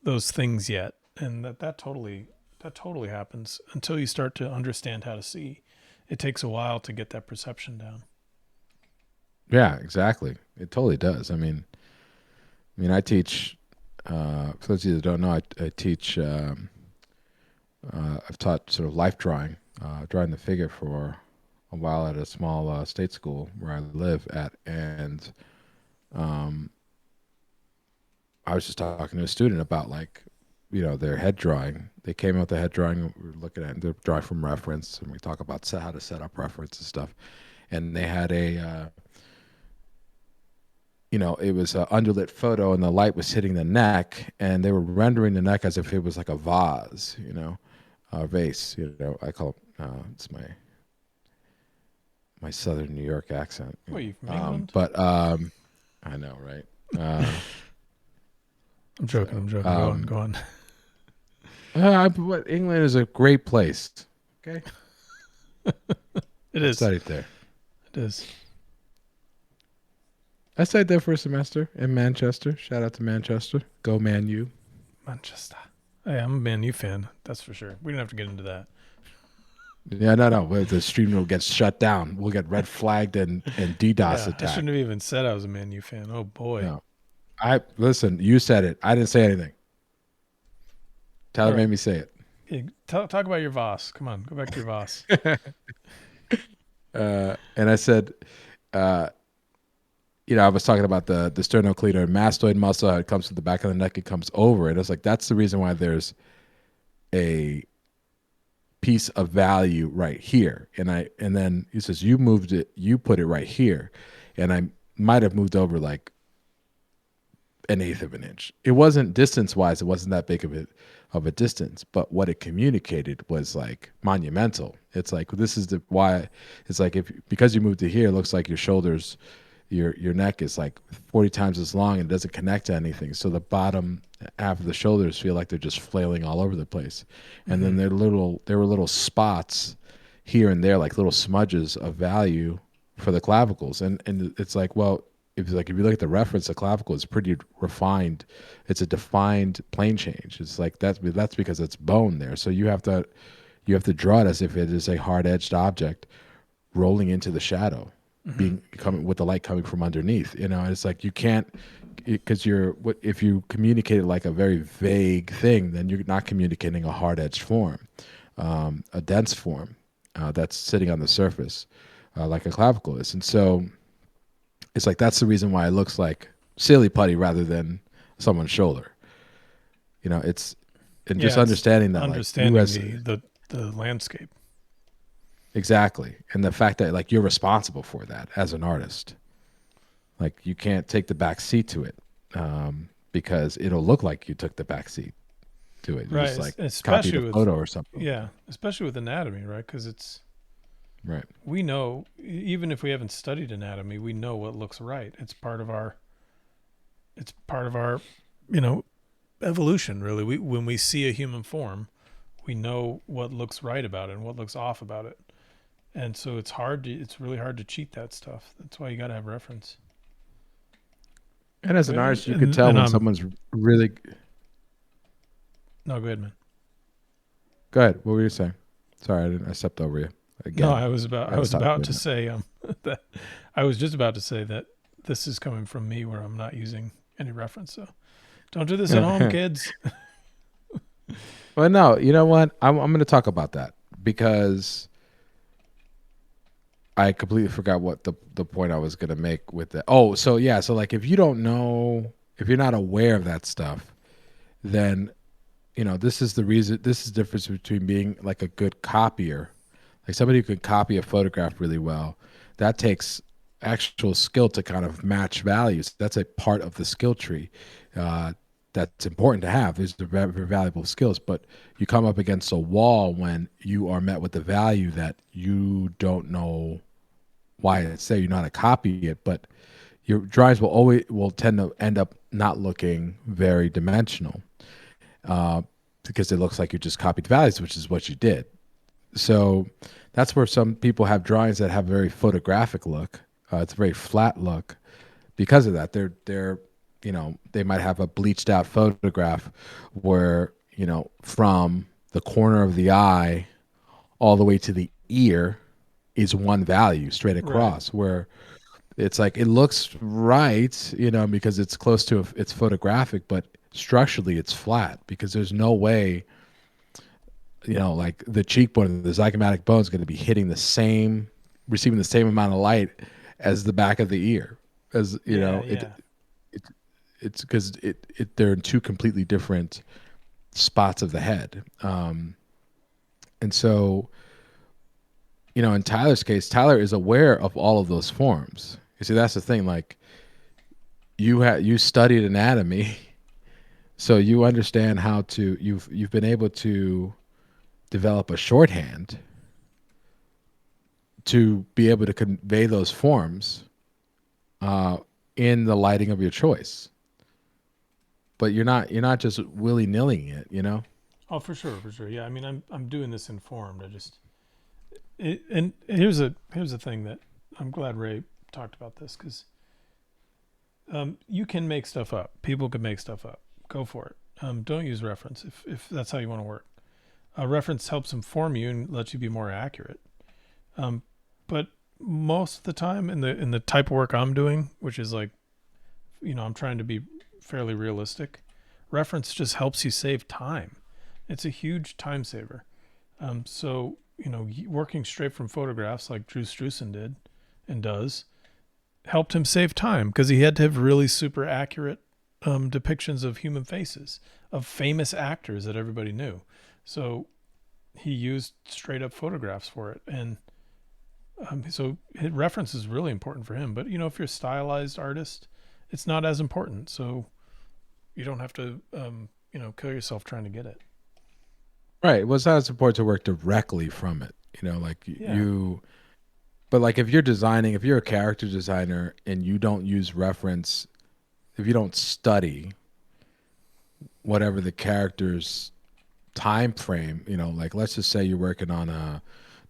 those things yet. And that totally happens until you start to understand how to see. It takes a while to get that perception down. Yeah, exactly. It totally does. I mean, I teach, for those of you that don't know, I teach, I've taught sort of life drawing, drawing the figure for a while at a small state school where I live at. And I was just talking to a student about their head drawing. They came out with the head drawing. We were looking at their drawing from reference, and we talk about how to set up reference and stuff. And they had it was an underlit photo, and the light was hitting the neck, and they were rendering the neck as if it was like a vase, a vase. I call it. It's my Southern New York accent. What, you from England? But I know, right? I'm joking. Go on. But England is a great place. Okay, it is. I studied there. It is. I studied there for a semester in Manchester. Shout out to Manchester. Go Man U. Manchester. Hey, I'm a Man U fan. That's for sure. We don't have to get into that. Yeah, no. The stream will get shut down. We'll get red flagged and DDoS attacked. I shouldn't have even said I was a Man U fan. Oh boy. No. Listen. You said it. I didn't say anything. Tyler made me say it. Hey, talk about your Voss. Come on, go back to your Voss. And I said, I was talking about the sternocleidomastoid mastoid muscle. How it comes to the back of the neck, it comes over. And I was like, that's the reason why there's a piece of value right here. And then he says, you moved it, you put it right here, and I might have moved over like 1/8 of an inch. It wasn't distance wise, it wasn't that big of a distance, but what it communicated was like monumental. It's like, this is why it's like, because you moved to here, it looks like your shoulders, your neck is like 40 times as long and it doesn't connect to anything. So the bottom half of the shoulders feel like they're just flailing all over the place. And then there were little spots here and there, like little smudges of value for the clavicles. And it's like, well, if you look at the reference, the clavicle is pretty refined. It's a defined plane change. It's like that's because it's bone there. So you have to draw it as if it is a hard-edged object rolling into the shadow, coming with the light coming from underneath. And it's like you can't. because if you communicate it like a very vague thing, then you're not communicating a hard edged form, a dense form that's sitting on the surface, like a clavicle is. And so it's like that's the reason why it looks like silly putty rather than someone's shoulder. It's and just It's understanding that, like you understanding as the landscape. exactly, and the fact that like you're responsible for that as an artist. Like you can't take the back seat to it because it'll look like you took the back seat to it. You Right, just like copied especially a with photo or something. yeah, especially with anatomy, right? Because Right. we know, even if we haven't studied anatomy, we know what looks right. It's part of our you know evolution. Really, when we see a human form, we know what looks right about it and what looks off about it. And so it's really hard to cheat that stuff. That's why you got to have reference. And as an And, artist, you could tell and when someone's really. no, go ahead, man. Go ahead. What were you saying? Sorry, I stepped over you. Again. No, I was about to it. say that I was just about to say that this is coming from me where I'm not using any reference. So don't do this at home, kids. Well, no, you know what? I'm going to talk about that because I completely forgot what the point I was going to make with that. Oh, so yeah, so like if you don't know, if you're not aware of that stuff, then this is the reason. This is the difference between being like a good copier, like somebody who can copy a photograph really well. That takes actual skill to kind of match values. That's a part of the skill tree. That's important to have. These are very, very valuable skills, but you come up against a wall when you are met with the value that you don't know why it's there. You know how to copy it, but your drawings will tend to end up not looking very dimensional because it looks like you just copied values, which is what you did. So that's where some people have drawings that have a very photographic look. It's a very flat look because of that. They're they might have a bleached out photograph where from the corner of the eye all the way to the ear is one value straight across, right. Where it's like it looks right, because it's close to it's photographic, but structurally it's flat because there's no way like the cheekbone, the zygomatic bone is going to be receiving the same amount of light as the back of the ear, as it's because they're in two completely different spots of the head. And so, in Tyler's case, Tyler is aware of all of those forms. You see, that's the thing. Like you studied anatomy, so you understand how to, you've been able to develop a shorthand to be able to convey those forms in the lighting of your choice. But you're not just willy-nilly it, Oh, for sure. Yeah, I mean, I'm doing this informed. And here's a thing that I'm glad Ray talked about this, because you can make stuff up. People can make stuff up. Go for it. Don't use reference if that's how you want to work. A reference helps inform you and lets you be more accurate. But most of the time in the type of work I'm doing, which is like, I'm trying to be fairly realistic, reference just helps you save time. It's a huge time saver. So, working straight from photographs like Drew Struzan did and does helped him save time because he had to have really super accurate depictions of human faces, of famous actors that everybody knew. So he used straight up photographs for it. And so reference is really important for him. But, if you're a stylized artist, it's not as important. So you don't have to, kill yourself trying to get it. Right. Well, it's not as important to work directly from it, but like if you're a character designer and you don't use reference, if you don't study whatever the character's time frame, like let's just say you're working on a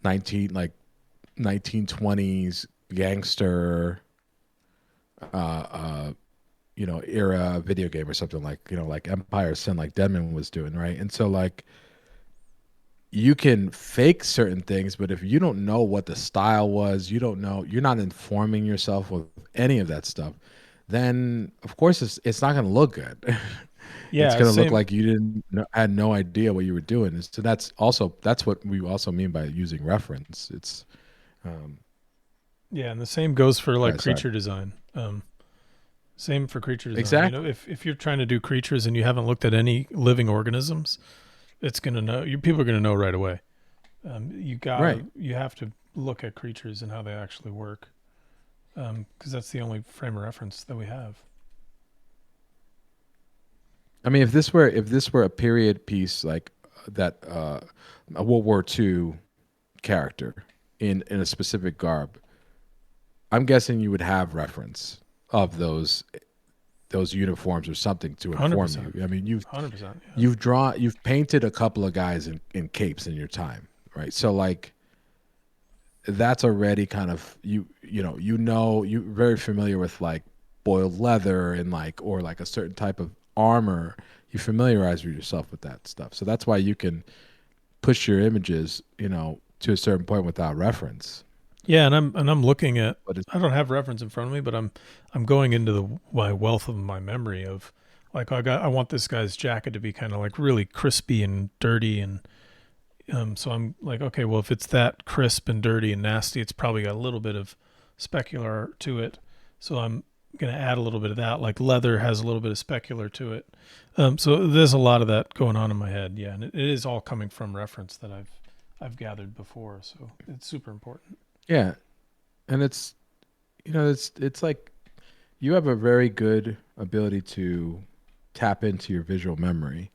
1920s gangster, era video game or something like Empire of Sin, like Denman was doing, right? And so like you can fake certain things, but if you don't know what the style was, you're not informing yourself with any of that stuff, then of course it's not going to look good. It's Yeah, going to look same. like you didn't had no idea what you were doing. So that's what we also mean by using reference. It's um, Yeah, and the same goes for like right, sorry. creature design. Same for creature design. You know, Exactly. if you're trying to do creatures and you haven't looked at any living organisms, it's gonna know. People are gonna know right away. Right. You have to look at creatures and how they actually work, because that's the only frame of reference that we have. I mean, if this were a period piece like that, a World War II character in a specific garb, I'm guessing you would have reference of those uniforms or something to Hundred inform percent, you. I mean, 100%. Yeah, you've painted a couple of guys in capes in your time, right? So like that's already kind of you're very familiar with like boiled leather and like or like a certain type of armor. You familiarize yourself with that stuff, so that's why you can push your images, to a certain point without reference. yeah, and I'm looking at. But it's I don't have reference in front of me, but I'm going into my wealth of my memory of like I want this guy's jacket to be kind of like really crispy and dirty and so I'm like, okay, well, if it's that crisp and dirty and nasty, it's probably got a little bit of specular to it. So I'm going to add a little bit of that. Like leather has a little bit of specular to it. So there's a lot of that going on in my head. Yeah, and it is all coming from reference that I've gathered before. So it's super important. yeah, and it's like you have a very good ability to tap into your visual memory,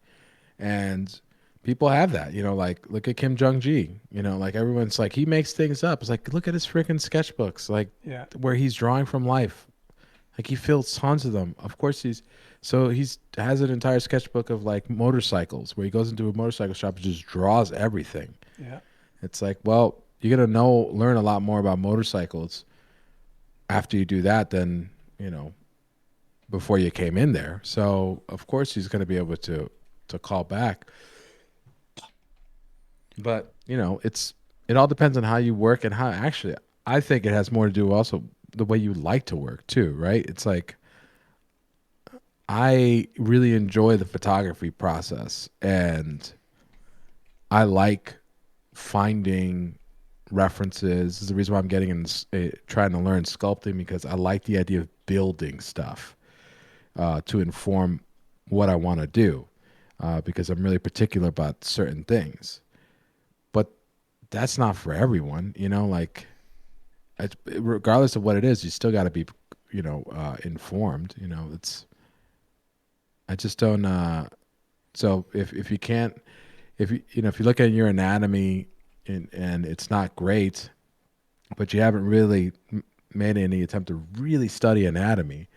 and people have that. Like look at Kim Jong Gi. Like everyone's like he makes things up. It's like look at his freaking sketchbooks, like Yeah, where he's drawing from life. Like he fills tons of them. Of course he's has an entire sketchbook of like motorcycles where he goes into a motorcycle shop and just draws everything. yeah, It's like, well, you're gonna learn a lot more about motorcycles after you do that than before you came in there. So of course he's gonna be able to call back. But it all depends on how you work and how actually I think it has more to do also the way you like to work too, right? It's like I really enjoy the photography process and I like finding references. This is the reason why I'm getting trying to learn sculpting because I like the idea of building stuff to inform what I want to do because I'm really particular about certain things. But that's not for everyone, like regardless of what it is, you still got to be, informed. It's I just don't. So if you can't, if if you look at your anatomy and it's not great, but you haven't really made any attempt to really study anatomy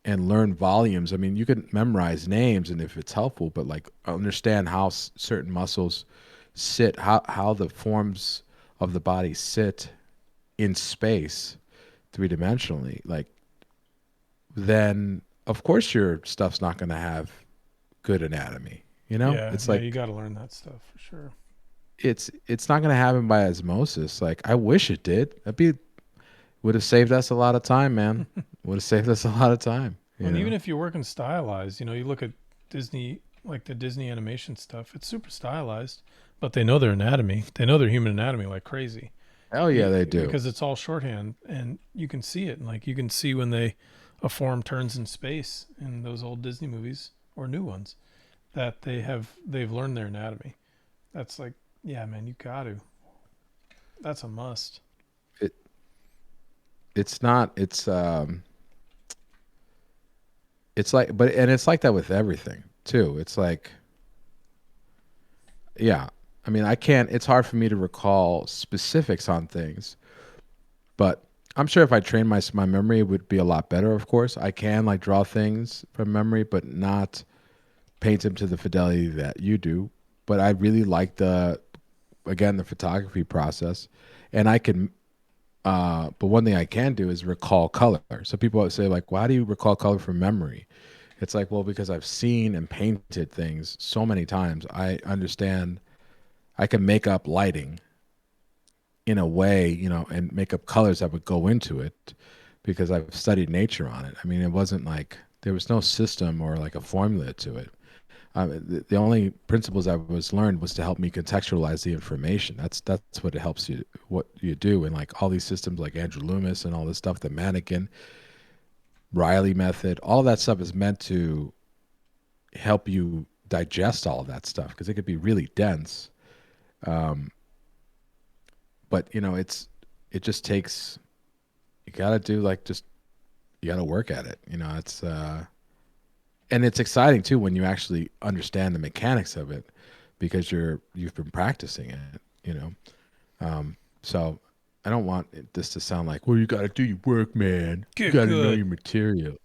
and learn volumes. I mean, you can memorize names and if it's helpful, but like understand how certain muscles sit, how the forms of the body sit in space three dimensionally, like then of course your stuff's not going to have good anatomy. yeah, It's yeah. You like got to learn that stuff for sure. it's not going to happen by osmosis. Like I wish it did. That'd be would have saved us a lot of time, man. Would have saved us a lot of time. And even if you're working stylized, you look at Disney, like the Disney animation stuff, it's super stylized, but they know their anatomy. They know their human anatomy like crazy. Hell yeah, they do. Because it's all shorthand and you can see it. And like you can see when a form turns in space in those old Disney movies or new ones that they've learned their anatomy. That's like, yeah, man, you got to. That's a must. It it's not. It's like, but and it's like that with everything too. It's like, yeah. I mean, I can't. It's hard for me to recall specifics on things, but I'm sure if I train my memory, it would be a lot better. Of course, I can like draw things from memory, but not paint them to the fidelity that you do. But I really like the photography process, and I can. But one thing I can do is recall color. So people say like, "Why do you recall color from memory?" It's like, well, because I've seen and painted things so many times, I understand I can make up lighting in a way, and make up colors that would go into it because I've studied nature on it. I mean, it wasn't like there was no system or like a formula to it. The only principles I was learned was to help me contextualize the information. That's what it helps you, what you do. And like all these systems like Andrew Loomis and all this stuff, the mannequin, Riley method, all that stuff is meant to help you digest all of that stuff because it could be really dense. Um, but you know, it just takes, you got to do like just, you got to work at it. You know, it's, and it's exciting too when you actually understand the mechanics of it because you've been practicing it, you know. So I don't want this to sound like, well, you got to do your work, man. You Get got to know good. your material.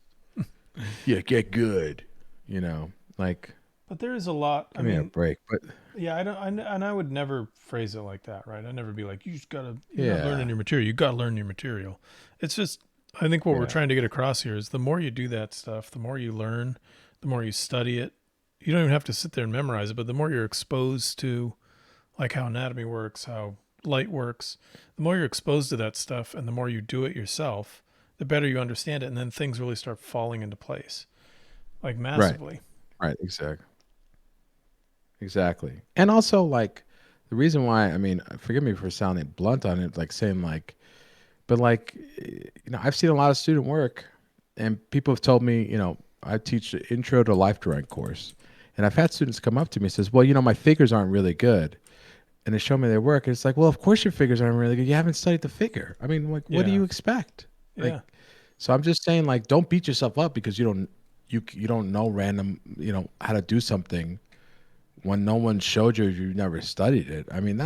Yeah, get good. You know, like But there is a lot. I give me a mean, break. But yeah, I don't, and I would never phrase it like that, right? I'd never be like, you just gotta, you're not learning yeah, your material. You gotta learn your material. It's just, I think what we're yeah, trying to get across here is the more you do that stuff, the more you learn, the more you study it. You don't even have to sit there and memorize it, but the more you're exposed to, like how anatomy works, how light works, the more you're exposed to that stuff, and the more you do it yourself, the better you understand it, and then things really start falling into place, like right, massively. right, exactly, exactly. And also, like the reason why, I mean, forgive me for sounding blunt on it, like saying like, but like, you know, I've seen a lot of student work, and people have told me, you know, I teach the intro to life drawing course, and I've had students come up to me and says, well, you know, my figures aren't really good, and they show me their work, and it's like, well, of course your figures aren't really good. You haven't studied the figure. I mean, like, what do Yeah, you expect? Like, yeah, so I'm just saying, like, don't beat yourself up because you don't know random, you know, how to do something when no one showed you, you never studied it. I mean,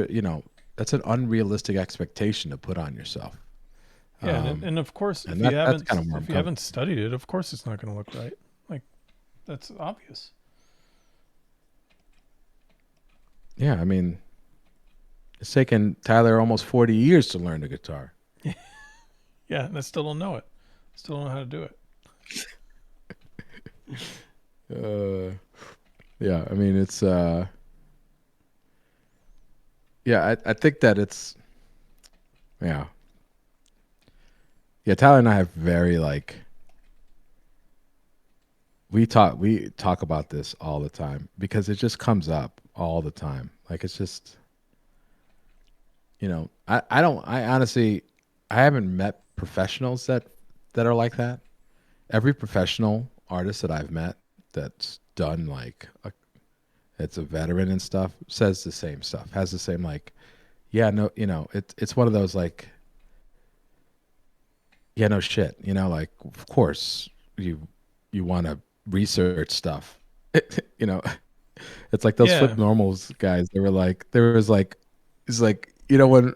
you know, that's an unrealistic expectation to put on yourself. yeah, Um, and of course, and that's kind of where I'm if you coming haven't from. studied it, of course it's not going to look right. Like that's obvious. Yeah, I mean, it's taken Tyler almost 40 years to learn the guitar. Yeah, and I still don't know it. Still don't know how to do it. Uh, yeah, I mean, it's yeah, I think that it's yeah, yeah. Tyler and I have very like we talk about this all the time because it just comes up all the time. Like it's just, you know, I don't, I honestly, I haven't met professionals that are like that. Every professional artist that I've met that's done like it's a veteran and stuff says the same stuff, has the same like, yeah, no, you know, it's one of those like, yeah, no shit, you know, like of course you want to research stuff, you know. It's like those flip Yeah. normals guys. They were like, there was like, it's like, you know, when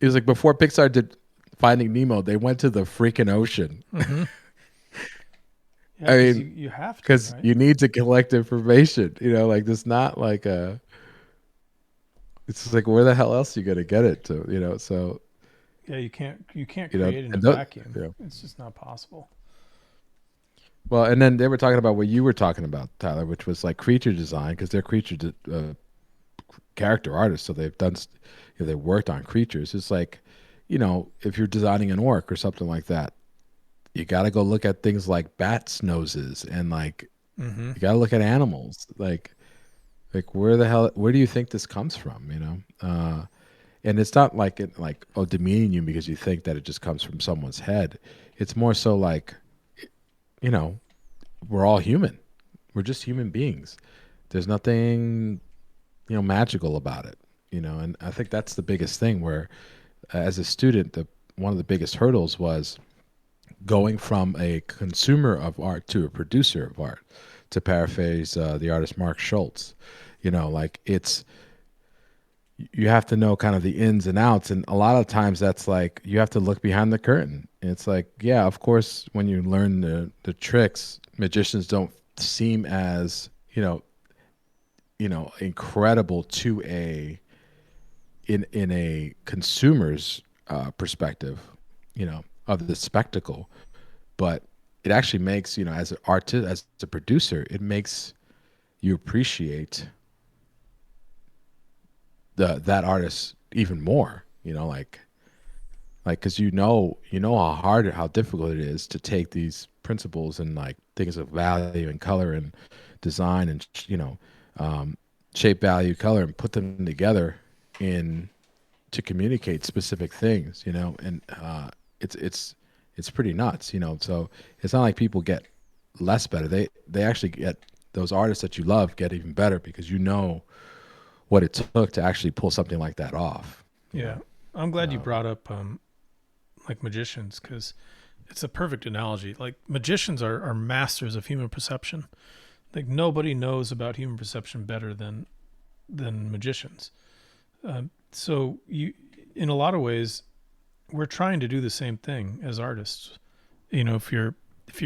it was like before Pixar did Finding Nemo, they went to the freaking ocean. Mm-hmm. Yeah, I because mean, you have to, because right? you need to collect information, you know, like it's not like a, it's just like where the hell else are you gonna get it to, you know? So, Yeah, you can't you know, create in a and those, vacuum. yeah. It's just not possible. Well, and then they were talking about what you were talking about, Tyler, which was like creature design because they're character artists, so they've done, you know, they worked on creatures. It's like, you know, if you're designing an orc or something like that, you got to go look at things like bats' noses and like Mm-hmm. you got to look at animals. Like where the hell, where do you think this comes from? You know, and it's not like it like oh demeaning you because you think that it just comes from someone's head. It's more so like, you know, we're all human. We're just human beings. There's nothing, you know, magical about it. You know, and I think that's the biggest thing. Where as a student, the one of the biggest hurdles was going from a consumer of art to a producer of art, to paraphrase the artist Mark Schultz. You know, like it's, you have to know kind of the ins and outs, and a lot of times that's like you have to look behind the curtain. And it's like, yeah, of course, when you learn the tricks, magicians don't seem as, you know, incredible to a in a consumer's perspective, you know, of the spectacle. But it actually makes, you know, as an artist, as a producer, it makes you appreciate that artist even more, you know, like like because how difficult it is to take these principles and like things of value and color and design and shape, value, color, and put them together in to communicate specific things, and it's pretty nuts, so it's not like people get less better. They actually get, those artists that you love get even better because what it took to actually pull something like that off. Yeah. I'm glad you brought up like magicians, because it's a perfect analogy. Like magicians are masters of human perception. Like nobody knows about human perception better than magicians. So you, in a lot of ways, we're trying to do the same thing as artists. If you're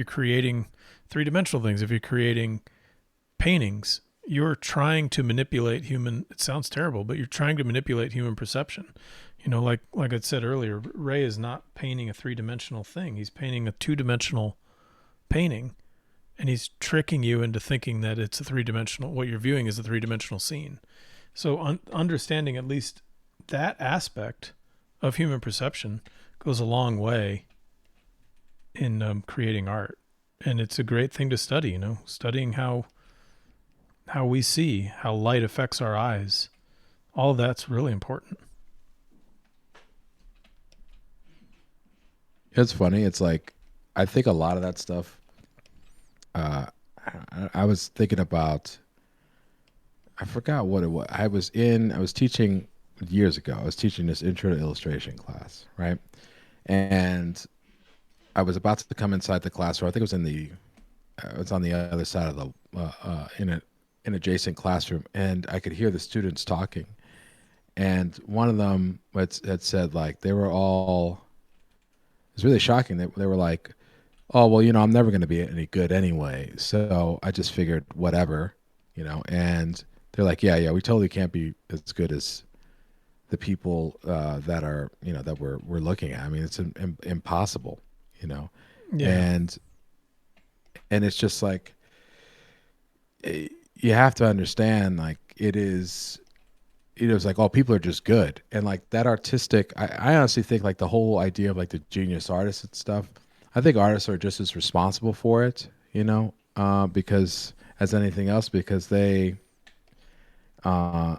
creating three-dimensional things, if you're creating paintings, you're trying to manipulate human. It sounds terrible, but you're trying to manipulate human perception. Like I said earlier, Ray is not painting a three-dimensional thing. He's painting a two-dimensional painting, and he's tricking you into thinking that it's a three-dimensional. What you're viewing is a three-dimensional scene. So understanding at least that aspect of human perception goes a long way in creating art, and it's a great thing to study. Studying how we see, how light affects our eyes. All of that's really important. It's funny. It's like, I think a lot of that stuff. I was thinking about. I forgot what it was. I was teaching years ago. I was teaching this intro to illustration class, right? And I was about to come inside the classroom. I think it was on the other side of the in an adjacent classroom, and I could hear the students talking. And one of them had said, like, they were all. It was really shocking. They were like, "Oh, well, I'm never going to be any good anyway, so I just figured whatever, And they're like, "Yeah, we totally can't be as good as the people that are, that we're looking at. I mean, it's impossible, Yeah. And it's just like, you have to understand, like, it is. It was like, oh, people are just good, and like that artistic. I honestly think like the whole idea of like the genius artists and stuff. I think artists are just as responsible for it, because as anything else, because they, I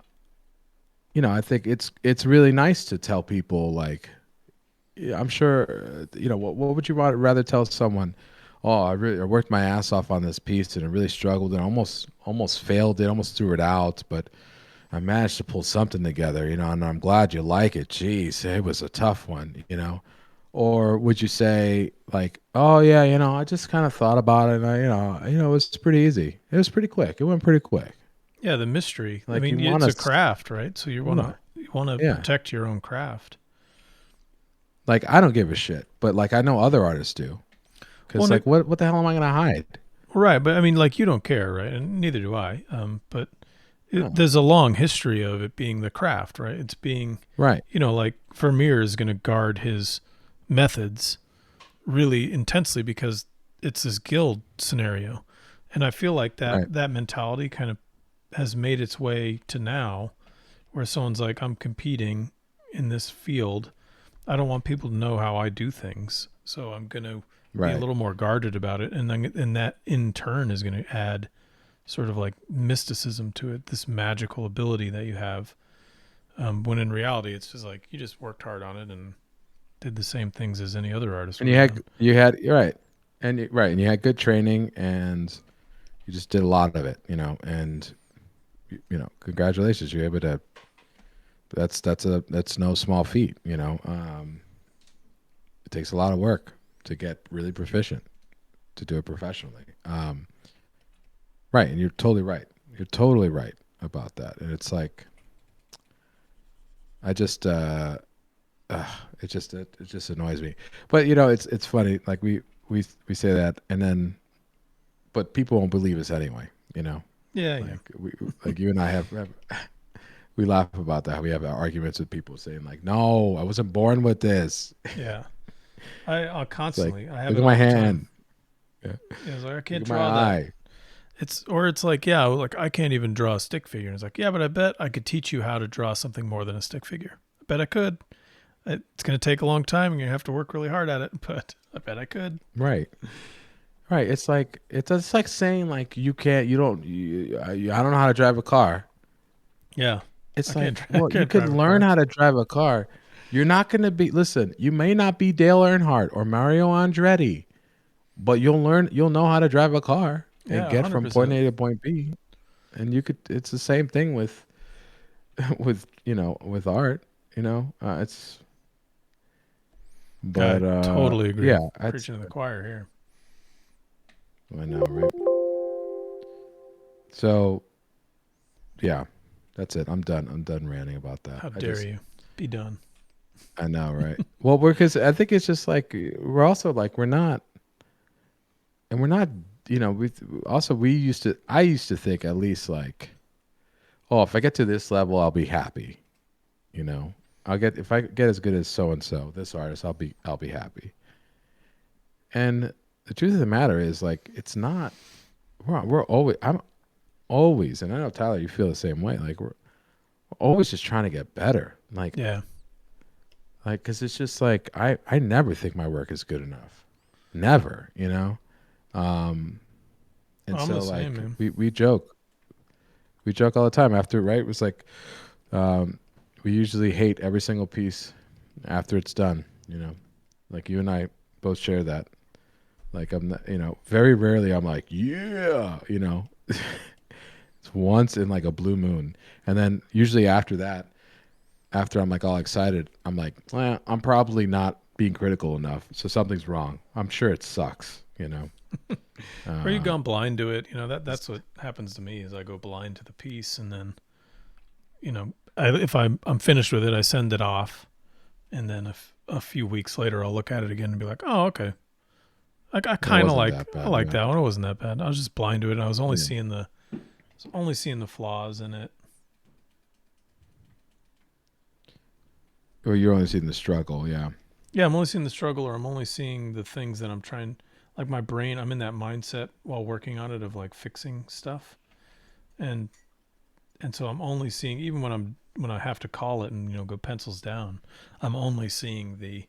think it's really nice to tell people, like, yeah, I'm sure, what would you rather tell someone? Oh, I worked my ass off on this piece and I really struggled and almost failed it, almost threw it out, but I managed to pull something together, and I'm glad you like it. Jeez, it was a tough one. Or would you say like, oh yeah, I just kind of thought about it and it was pretty easy. It was pretty quick. It went pretty quick. Yeah, the mystery. I Like mean, you want it's a to, craft, right? So you want to yeah. protect your own craft. Like I don't give a shit, but like I know other artists do. Because like, what the hell am I gonna hide? Right, but I mean, like, you don't care, right? And neither do I. But No. there's a long history of it being the craft, right? It's being Right. like Vermeer is going to guard his methods really intensely because it's this guild scenario, and I feel like that mentality kind of has made its way to now, where someone's like, I'm competing in this field. I don't want people to know how I do things, so I'm going to be a little more guarded about it, and that in turn is going to add sort of like mysticism to it, this magical ability that you have, when in reality it's just like you just worked hard on it and did the same things as any other artist. And you had you're right, and and you had good training, and you just did a lot of it, and congratulations, you're able to. That's no small feat, It takes a lot of work to get really proficient, to do it professionally. Right, and you're totally right. You're totally right about that. And it's like, I just, it just annoys me. But it's funny. Like we say that, and then, but people won't believe us anyway. Yeah, like you and I have we laugh about that. We have arguments with people saying like, "No, I wasn't born with this." Yeah, I'll constantly. Like, I have look it at my all the hand. time. Yeah, it's like I can't Look at draw my that. eye. It's like, yeah, like I can't even draw a stick figure. And it's like, yeah, but I bet I could teach you how to draw something more than a stick figure. I bet I could. It's going to take a long time and you have to work really hard at it, but I bet I could. Right. Right. It's like saying like you can't. You don't. I don't know how to drive a car. Yeah. It's I like, I well, you can't could drive a learn car. how to drive a car. You're not going to be. Listen, you may not be Dale Earnhardt or Mario Andretti, but you'll learn. You'll know how to drive a car and Yeah, get from 100%. point A to point B. And you could. It's the same thing with, with with art. It's. I But totally agree. yeah, it's. Preaching to the choir here. I know, right? So, yeah, that's it. I'm done. I'm done ranting about that. How dare you? Be done. I know, right? Well, because I think it's just like we're also like we're not, and we're not. We used to. I used to think at least like, oh, if I get to this level, I'll be happy. You know, if I get as good as so and so, this artist, I'll be happy. And the truth of the matter is, like, it's not. We're always. I'm always, and I know Tyler, you feel the same way. Like we're always just trying to get better. Yeah. Like, cause it's just like I never think my work is good enough, never. And I'm so the like same, man. we joke all the time after, right? It was like we usually hate every single piece after it's done. Like you and I both share that. Like I'm not, very rarely I'm like yeah, it's once in like a blue moon, and then usually after that. After I'm like all excited, I'm like, I'm probably not being critical enough. So something's wrong. I'm sure it sucks, Or you've Uh, gone blind to it. That's what happens to me is I go blind to the piece and then, if I'm finished with it, I send it off. And then a few weeks later, I'll look at it again and be like, oh, okay. I it kind of wasn't that I bad. like Yeah. that one. It wasn't that bad. I was just blind to it. And I was only Yeah. seeing the flaws in it. Or you're only seeing the struggle. Yeah. Yeah, I'm only seeing the struggle, or I'm only seeing the things that I'm trying. Like my brain, I'm in that mindset while working on it of like fixing stuff, and so I'm only seeing, even when I have to call it and go pencils down, I'm only seeing the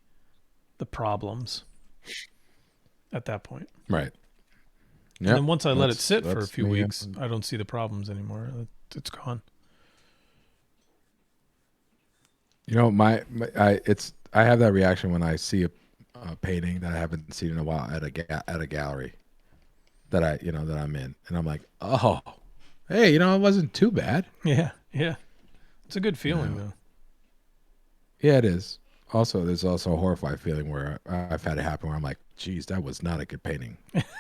problems at that point. Right. And Yep. then once I let it sit for a That's few me. weeks, I don't see the problems anymore. It's gone. I have that reaction when I see a painting that I haven't seen in a while at a gallery that that I'm in, and I'm like, oh, hey, it wasn't too bad. Yeah, yeah. It's a good feeling Yeah. though. Yeah, it is. Also, there's also a horrified feeling where I've had it happen where I'm like, geez, that was not a good painting.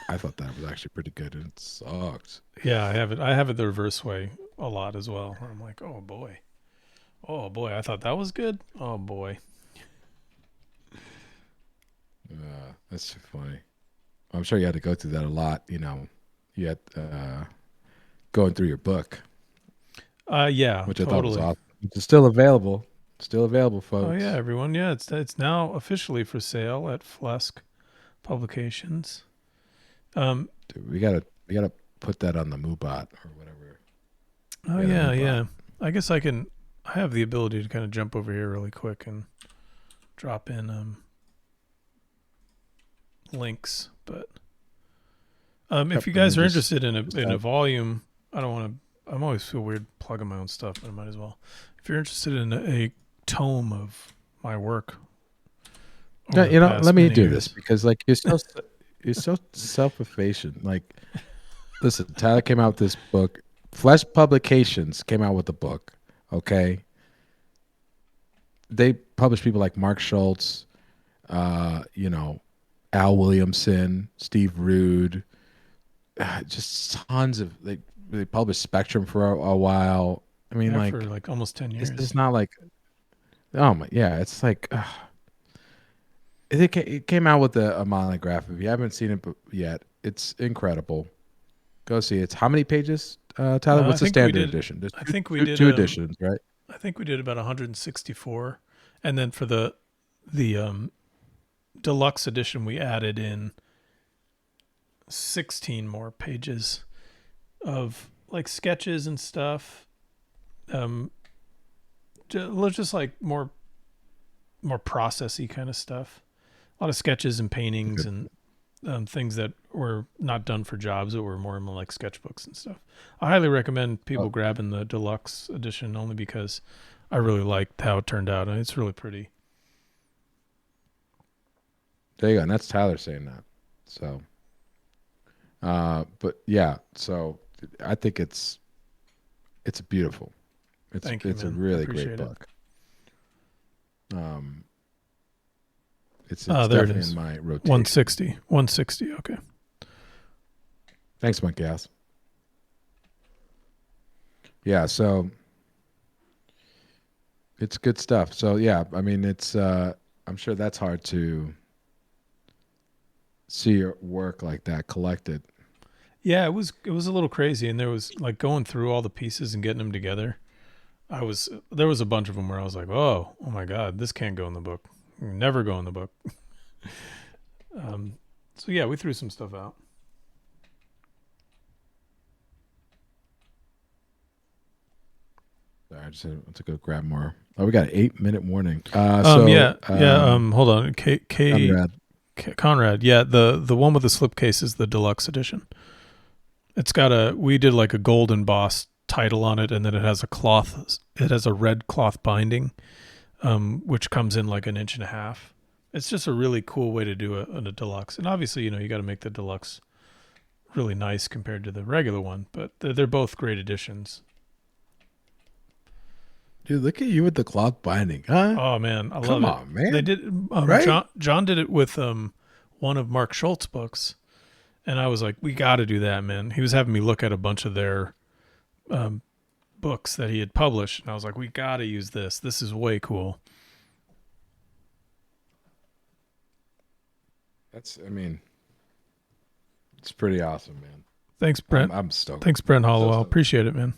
I thought that was actually pretty good, and it sucked. Yeah, I have it. I have it the reverse way a lot as well. Where I'm like, oh boy, I thought that was good. Oh boy. That's too funny. I'm sure you had to go through that a lot. You had going through your book, Yeah, which I thought was totally. awesome. It's still available. Still available, Oh yeah, folks. everyone. Yeah, it's now officially for sale at Flesk Publications. Dude, we gotta put that on the Moobot or whatever. Oh Yeah, the yeah, Moobot. yeah. I guess I can. I have the ability to kind of jump over here really quick and drop in links. But if you And then guys are just interested in just a have, volume, I don't want to. I'm always feel weird plugging my own stuff, but I might as well. If you're interested in a tome of my work yeah, over the past let me many do this years, because like you're so self-effacient. Like, listen, Tyler came out with this book. Flesh Publications came out with the book. Okay, they publish people like Mark Schultz, Al Williamson, Steve Rude, just tons of they published Spectrum for a while. I mean, yeah, for like like almost 10 it's years. just not like oh my yeah, it's like it came out with a monograph. If you haven't seen it yet, it's incredible. Go see it. It's how many pages, Tyler? I What's the think we standard did. edition? There's I think we two, did. two editions, right? I think we did about 164, and then for the deluxe edition, we added in 16 more pages of like sketches and stuff. Just like more more processy kind of stuff. A lot of sketches and paintings and things that were not done for jobs that were more like sketchbooks and stuff. I highly recommend people grabbing the deluxe edition only because I really liked how it turned out. And it's really pretty. There you go. And that's Tyler saying that. So, but yeah, so I think it's beautiful. Thank you, It's a man. really Appreciate great it. book. It's There it definitely is. in my rotation. 160. Okay. Thanks, Monkey Ass. Yeah, so it's good stuff. So yeah, I mean, it's I'm sure that's hard to see your work like that collected. Yeah, it was a little crazy, and there was like going through all the pieces and getting them together. There was a bunch of them where I was like, oh my God, this can't go in the book. Never go in the book. So yeah, we threw some stuff out. Sorry, I just had to go grab more. Oh, we got an 8-minute warning. Hold on. Conrad. Yeah, the one with the slipcase is the deluxe edition. It's got we did like a gold embossed title on it, and then it has a red cloth binding, which comes in like 1.5 inches. It's just a really cool way to do a deluxe. And obviously, you got to make the deluxe really nice compared to the regular one, but they're both great additions. Dude, look at you with the cloth binding, huh? Oh man, I love it. Come on, man. They did. Right? John did it with one of Mark Schultz's books, and I was like, we got to do that, man. He was having me look at a bunch of their books that he had published, and I was like, we got to use this. This is way cool. It's pretty awesome, man. Thanks, Brent. I'm stoked. Thanks, Brent Hollowell. So Appreciate it, man.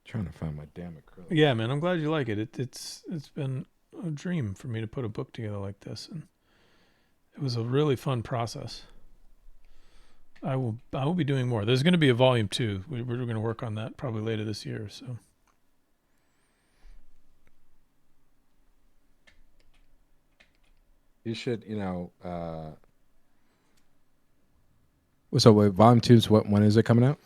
Trying to find my damn acrylic. Yeah, man. I'm glad you like it. It's been a dream for me to put a book together like this, and it was a really fun process. I will be doing more. There's going to be a volume 2. We're going to work on that probably later this year. So. You should, So wait, volume 2 is when is it coming out?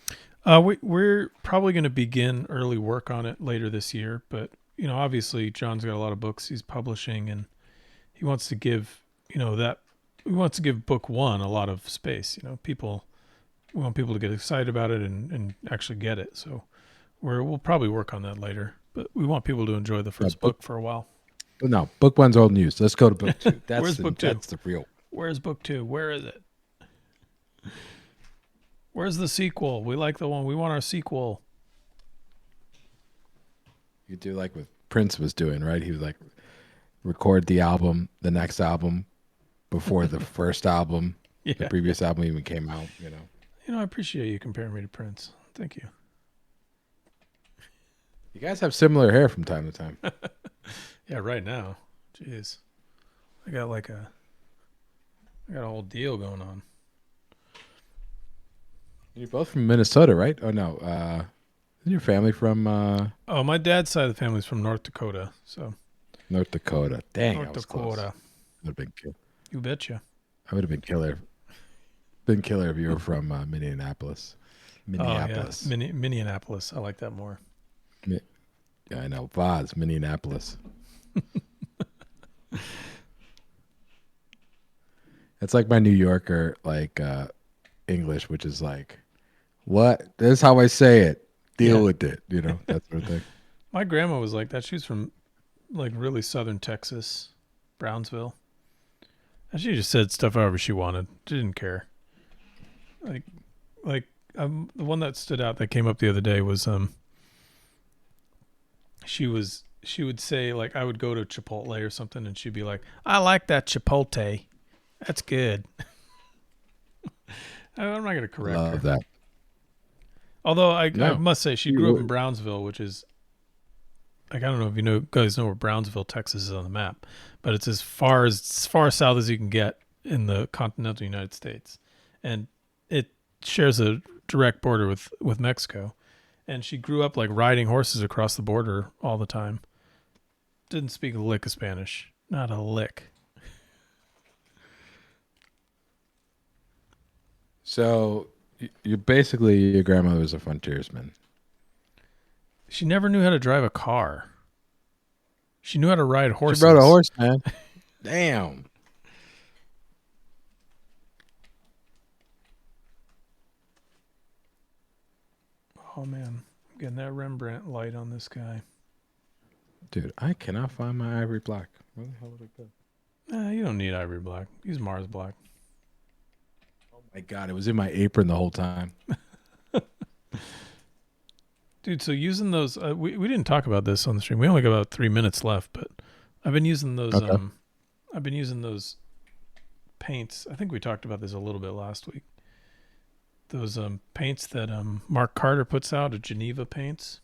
We're probably going to begin early work on it later this year, but obviously John's got a lot of books he's publishing, and he wants to give book 1 a lot of space. We want people to get excited about it and actually get it. So we'll probably work on that later, but we want people to enjoy the first book for a while. No, book 1's old news. Let's go to book 2. Where's book 2? That's the real. Where's book 2? Where is it? Where's the sequel? We like the one. We want our sequel. You do like what Prince was doing, right? He was like, record the next album, before the first album, the previous album even came out. I appreciate you comparing me to Prince. Thank you. You guys have similar hair from time to time. Yeah, right now. Jeez. I got a whole deal going on. You're both from Minnesota, right? Oh no. Isn't your family from my dad's side of the family's from North Dakota, so North Dakota. Dang, North I was Dakota. Close. Would have been killer. You betcha. I would have been killer. Been killer if you were from Minneapolis. Minneapolis. Oh, yeah. Minneapolis. I like that more. Yeah, I know. Vaz, Minneapolis. It's like my New Yorker, like English, which is like, what? This is how I say it. Deal with it. That sort of thing. My grandma was like that. She was from like really southern Texas, Brownsville. And she just said stuff however she wanted. She didn't care. The one that stood out that came up the other day was she would say, like, I would go to Chipotle or something, and she'd be like, I like that Chipotle. That's good. I'm not going to correct her. Love that. Although I must say she grew up in Brownsville, which is, like, I don't know if you guys know where Brownsville, Texas is on the map, but it's as far south as you can get in the continental United States. And it shares a direct border with Mexico. And she grew up like riding horses across the border all the time. Didn't speak a lick of Spanish. Not a lick. So you basically your grandmother was a frontiersman. She never knew how to drive a car. She knew how to ride horses. She rode a horse, man. Damn. Oh man, I'm getting that Rembrandt light on this guy. Dude, I cannot find my ivory black. Where the hell did it go? Nah, you don't need ivory black. Use Mars black. Oh my god, it was in my apron the whole time. Dude, so using those, we didn't talk about this on the stream. We only got about 3 minutes left, but I've been using those. Okay. I've been using those paints. I think we talked about this a little bit last week. Those paints that Mark Carter puts out, Geneva paints.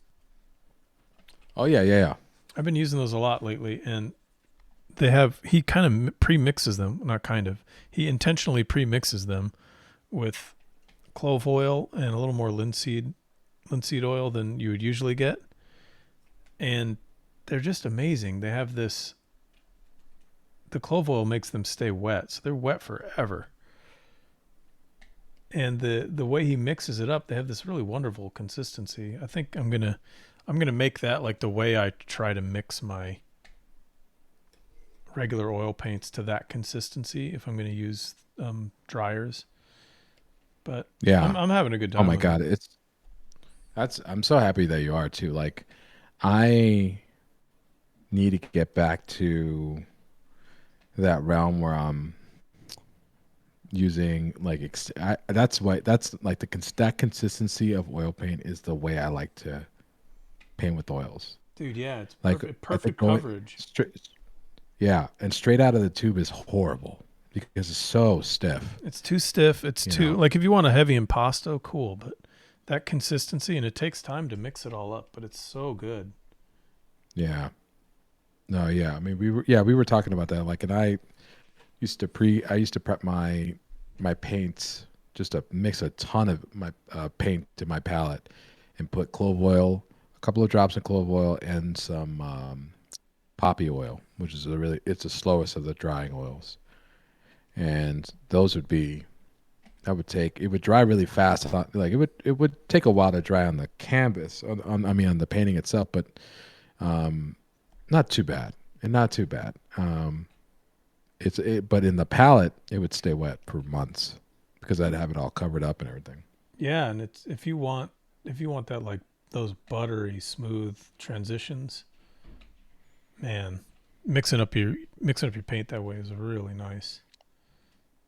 Oh yeah. I've been using those a lot lately, and he kind of pre-mixes them. Not kind of. He intentionally pre-mixes them with clove oil and a little more linseed oil than you would usually get, and they're just amazing. They have this. The clove oil makes them stay wet, so they're wet forever. And the way he mixes it up, they have this really wonderful consistency. I think I'm gonna make that like the way I try to mix my regular oil paints to that consistency if I'm gonna use dryers. But Yeah. I'm having a good time. Oh my god, I'm so happy that you are too. Like, I need to get back to that realm where I'm using like that's like that consistency of oil paint is the way I like to paint with oils. Dude, yeah, it's Like perfect coverage. Yeah, and straight out of the tube is horrible because it's so stiff. It's too stiff. It's too like if you want a heavy impasto, cool, but that consistency, and it takes time to mix it all up, but it's so good. Yeah. No, yeah. I mean, we were talking about that. Like, and I used to prep my paints, just to mix a ton of my paint in my palette, and put clove oil, a couple of drops of clove oil, and some poppy oil, which is it's the slowest of the drying oils, and those would be. It would dry really fast. Like it would take a while to dry on the canvas, on the painting itself, but not too bad. But in the palette, it would stay wet for months because I'd have it all covered up and everything. Yeah, and it's if you want that like those buttery smooth transitions, man, mixing up your paint that way is really nice.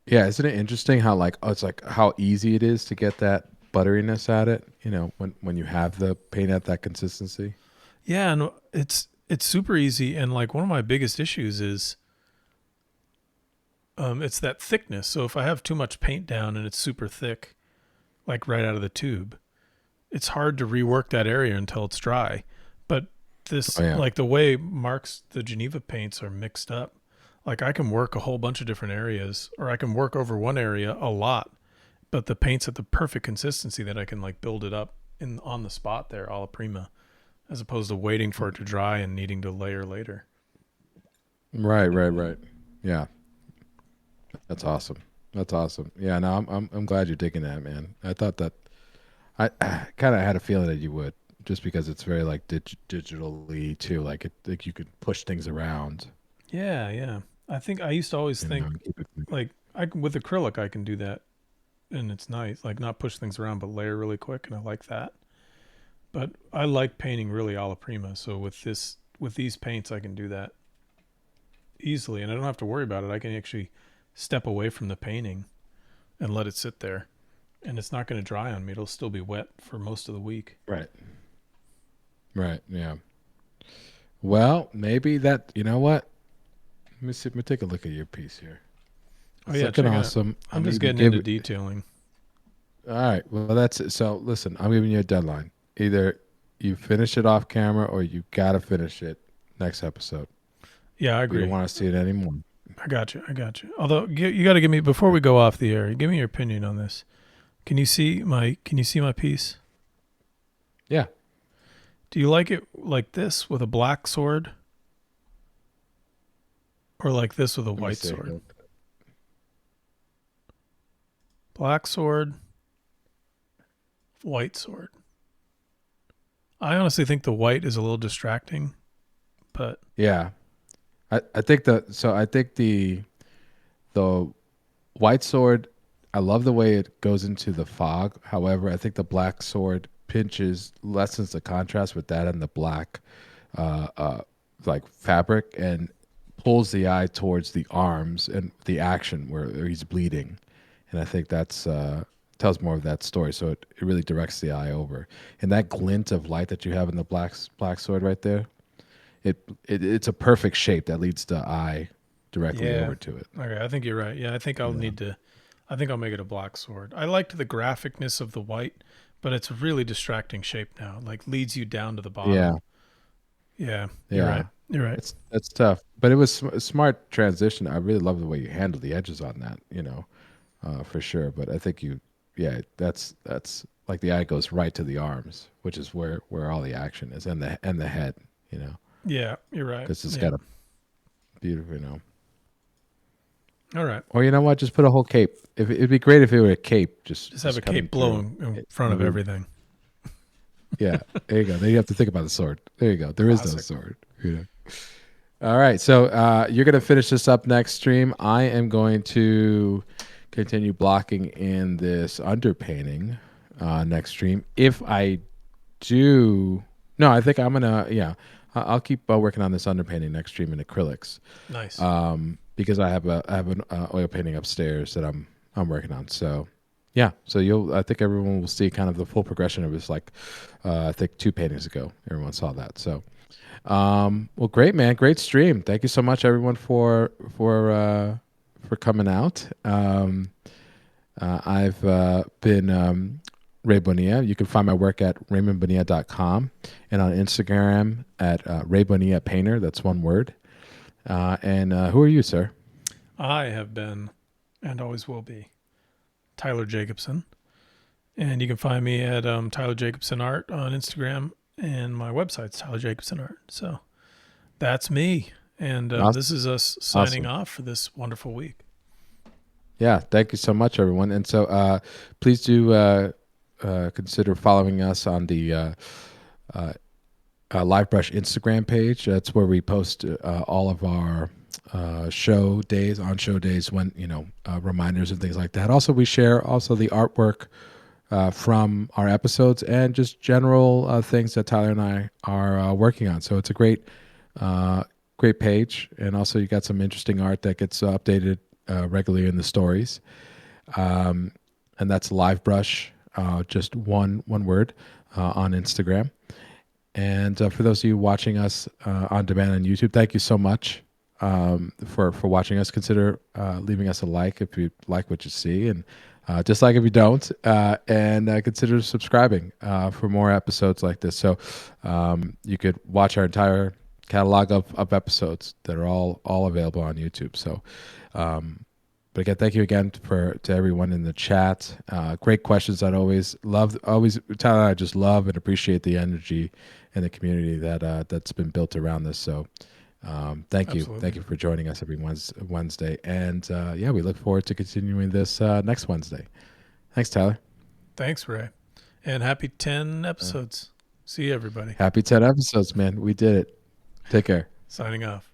Yeah, isn't it interesting how it's like how easy it is to get that butteriness at it? You know, when you have the paint at that consistency. Yeah, and it's super easy. And like one of my biggest issues is, it's that thickness. So if I have too much paint down and it's super thick, like right out of the tube, it's hard to rework that area until it's dry. But this, like the way the Geneva paints are mixed up. Like I can work a whole bunch of different areas, or I can work over one area a lot, but the paint's at the perfect consistency that I can like build it up on the spot there, alla prima, as opposed to waiting for it to dry and needing to layer later. Right. Yeah, that's awesome. Yeah, no, I'm glad you're digging that, man. I thought that I kind of had a feeling that you would, just because it's very like digitally too, like you could push things around. Yeah. I think I used to always think like with acrylic I can do that, and it's nice. Like not push things around, but layer really quick, and I like that. But I like painting really alla prima. So with these paints, I can do that easily, and I don't have to worry about it. I can actually step away from the painting and let it sit there, and it's not going to dry on me. It'll still be wet for most of the week. Right. Yeah. Well, maybe that. You know what? Let me see. Let me take a look at your piece here. It's looking awesome. I'm just getting into detailing. All right. Well, that's it. So listen, I'm giving you a deadline. Either you finish it off camera, or you got to finish it next episode. Yeah, I agree. We don't want to see it anymore. I got you. Although you got to give me, before we go off the air, give me your opinion on this. Can you see my piece? Yeah. Do you like it like this with a black sword? Or like this with a Let me white see. sword? Black sword, white sword. I honestly think the white is a little distracting, but Yeah. I think the white sword, I love the way it goes into the fog. However, I think the black sword lessens the contrast with that and the black uh, uh, like fabric and pulls the eye towards the arms and the action where he's bleeding. And I think that's tells more of that story. So it really directs the eye over. And that glint of light that you have in the black sword right there, it's a perfect shape that leads the eye directly yeah. over to it. Okay, I think you're right. Yeah, I think I'll need to. I think I'll make it a black sword. I liked the graphicness of the white, but it's a really distracting shape now. Like leads you down to the bottom. Yeah. Yeah, you're right. Yeah. You're right. That's tough, but it was a smart transition. I really love the way you handle the edges on that, for sure. But I think that's like the eye goes right to the arms, which is where all the action is, and the head, Yeah, you're right. because it's Yeah. got a beautiful, All right. Or you know what, just put a whole cape. If it'd be great if it were a cape, Just have a cutting cape through. blowing in front of Mhm. everything. Yeah, there you go. Then you have to think about the sword. There you go. There is no Classic. sword. All right. So you're going to finish this up next stream. I am going to continue blocking in this underpainting next stream. If I do, no, I think I'm going to, yeah, I'll keep working on this underpainting next stream in acrylics Nice. because I have an oil painting upstairs that I'm working on. So yeah, so I think everyone will see kind of the full progression of this. Like I think 2 paintings ago, everyone saw that. So. Well, great, man. Great stream. Thank you so much, everyone, for coming out. I've been Ray Bonilla. You can find my work at raymondbonilla.com and on Instagram at Ray Bonilla Painter. That's one word. And who are you, sir? I have been, and always will be, Tyler Jacobson. And you can find me at Tyler Jacobson Art on Instagram, and my website's Tyler Jacobson Art. So that's me. And Awesome. this is us signing Awesome. off for this wonderful week. Yeah, thank you so much, everyone. And so please do consider following us on the Livebrush Instagram page. That's where we post all of our show days, when reminders and things like that. Also, we share also the artwork from our episodes and just general things that Tyler and I are working on. So it's a great page, and also you got some interesting art that gets updated regularly in the stories. And that's Livebrush, just one word on Instagram. And for those of you watching us on demand on YouTube, thank you so much for watching us. Consider leaving us a like if you like what you see, and dislike if you don't. And consider subscribing for more episodes like this. So you could watch our entire catalog of episodes that are all available on YouTube. So. But again, thank you again to everyone in the chat. Great questions. Always Tyler and I just love and appreciate the energy and the community that's been built around this. So thank you. Absolutely. Thank you for joining us every Wednesday. And we look forward to continuing this next Wednesday. Thanks, Tyler. Thanks, Ray. And happy 10 episodes. See you, everybody. Happy 10 episodes, man. We did it. Take care. Signing off.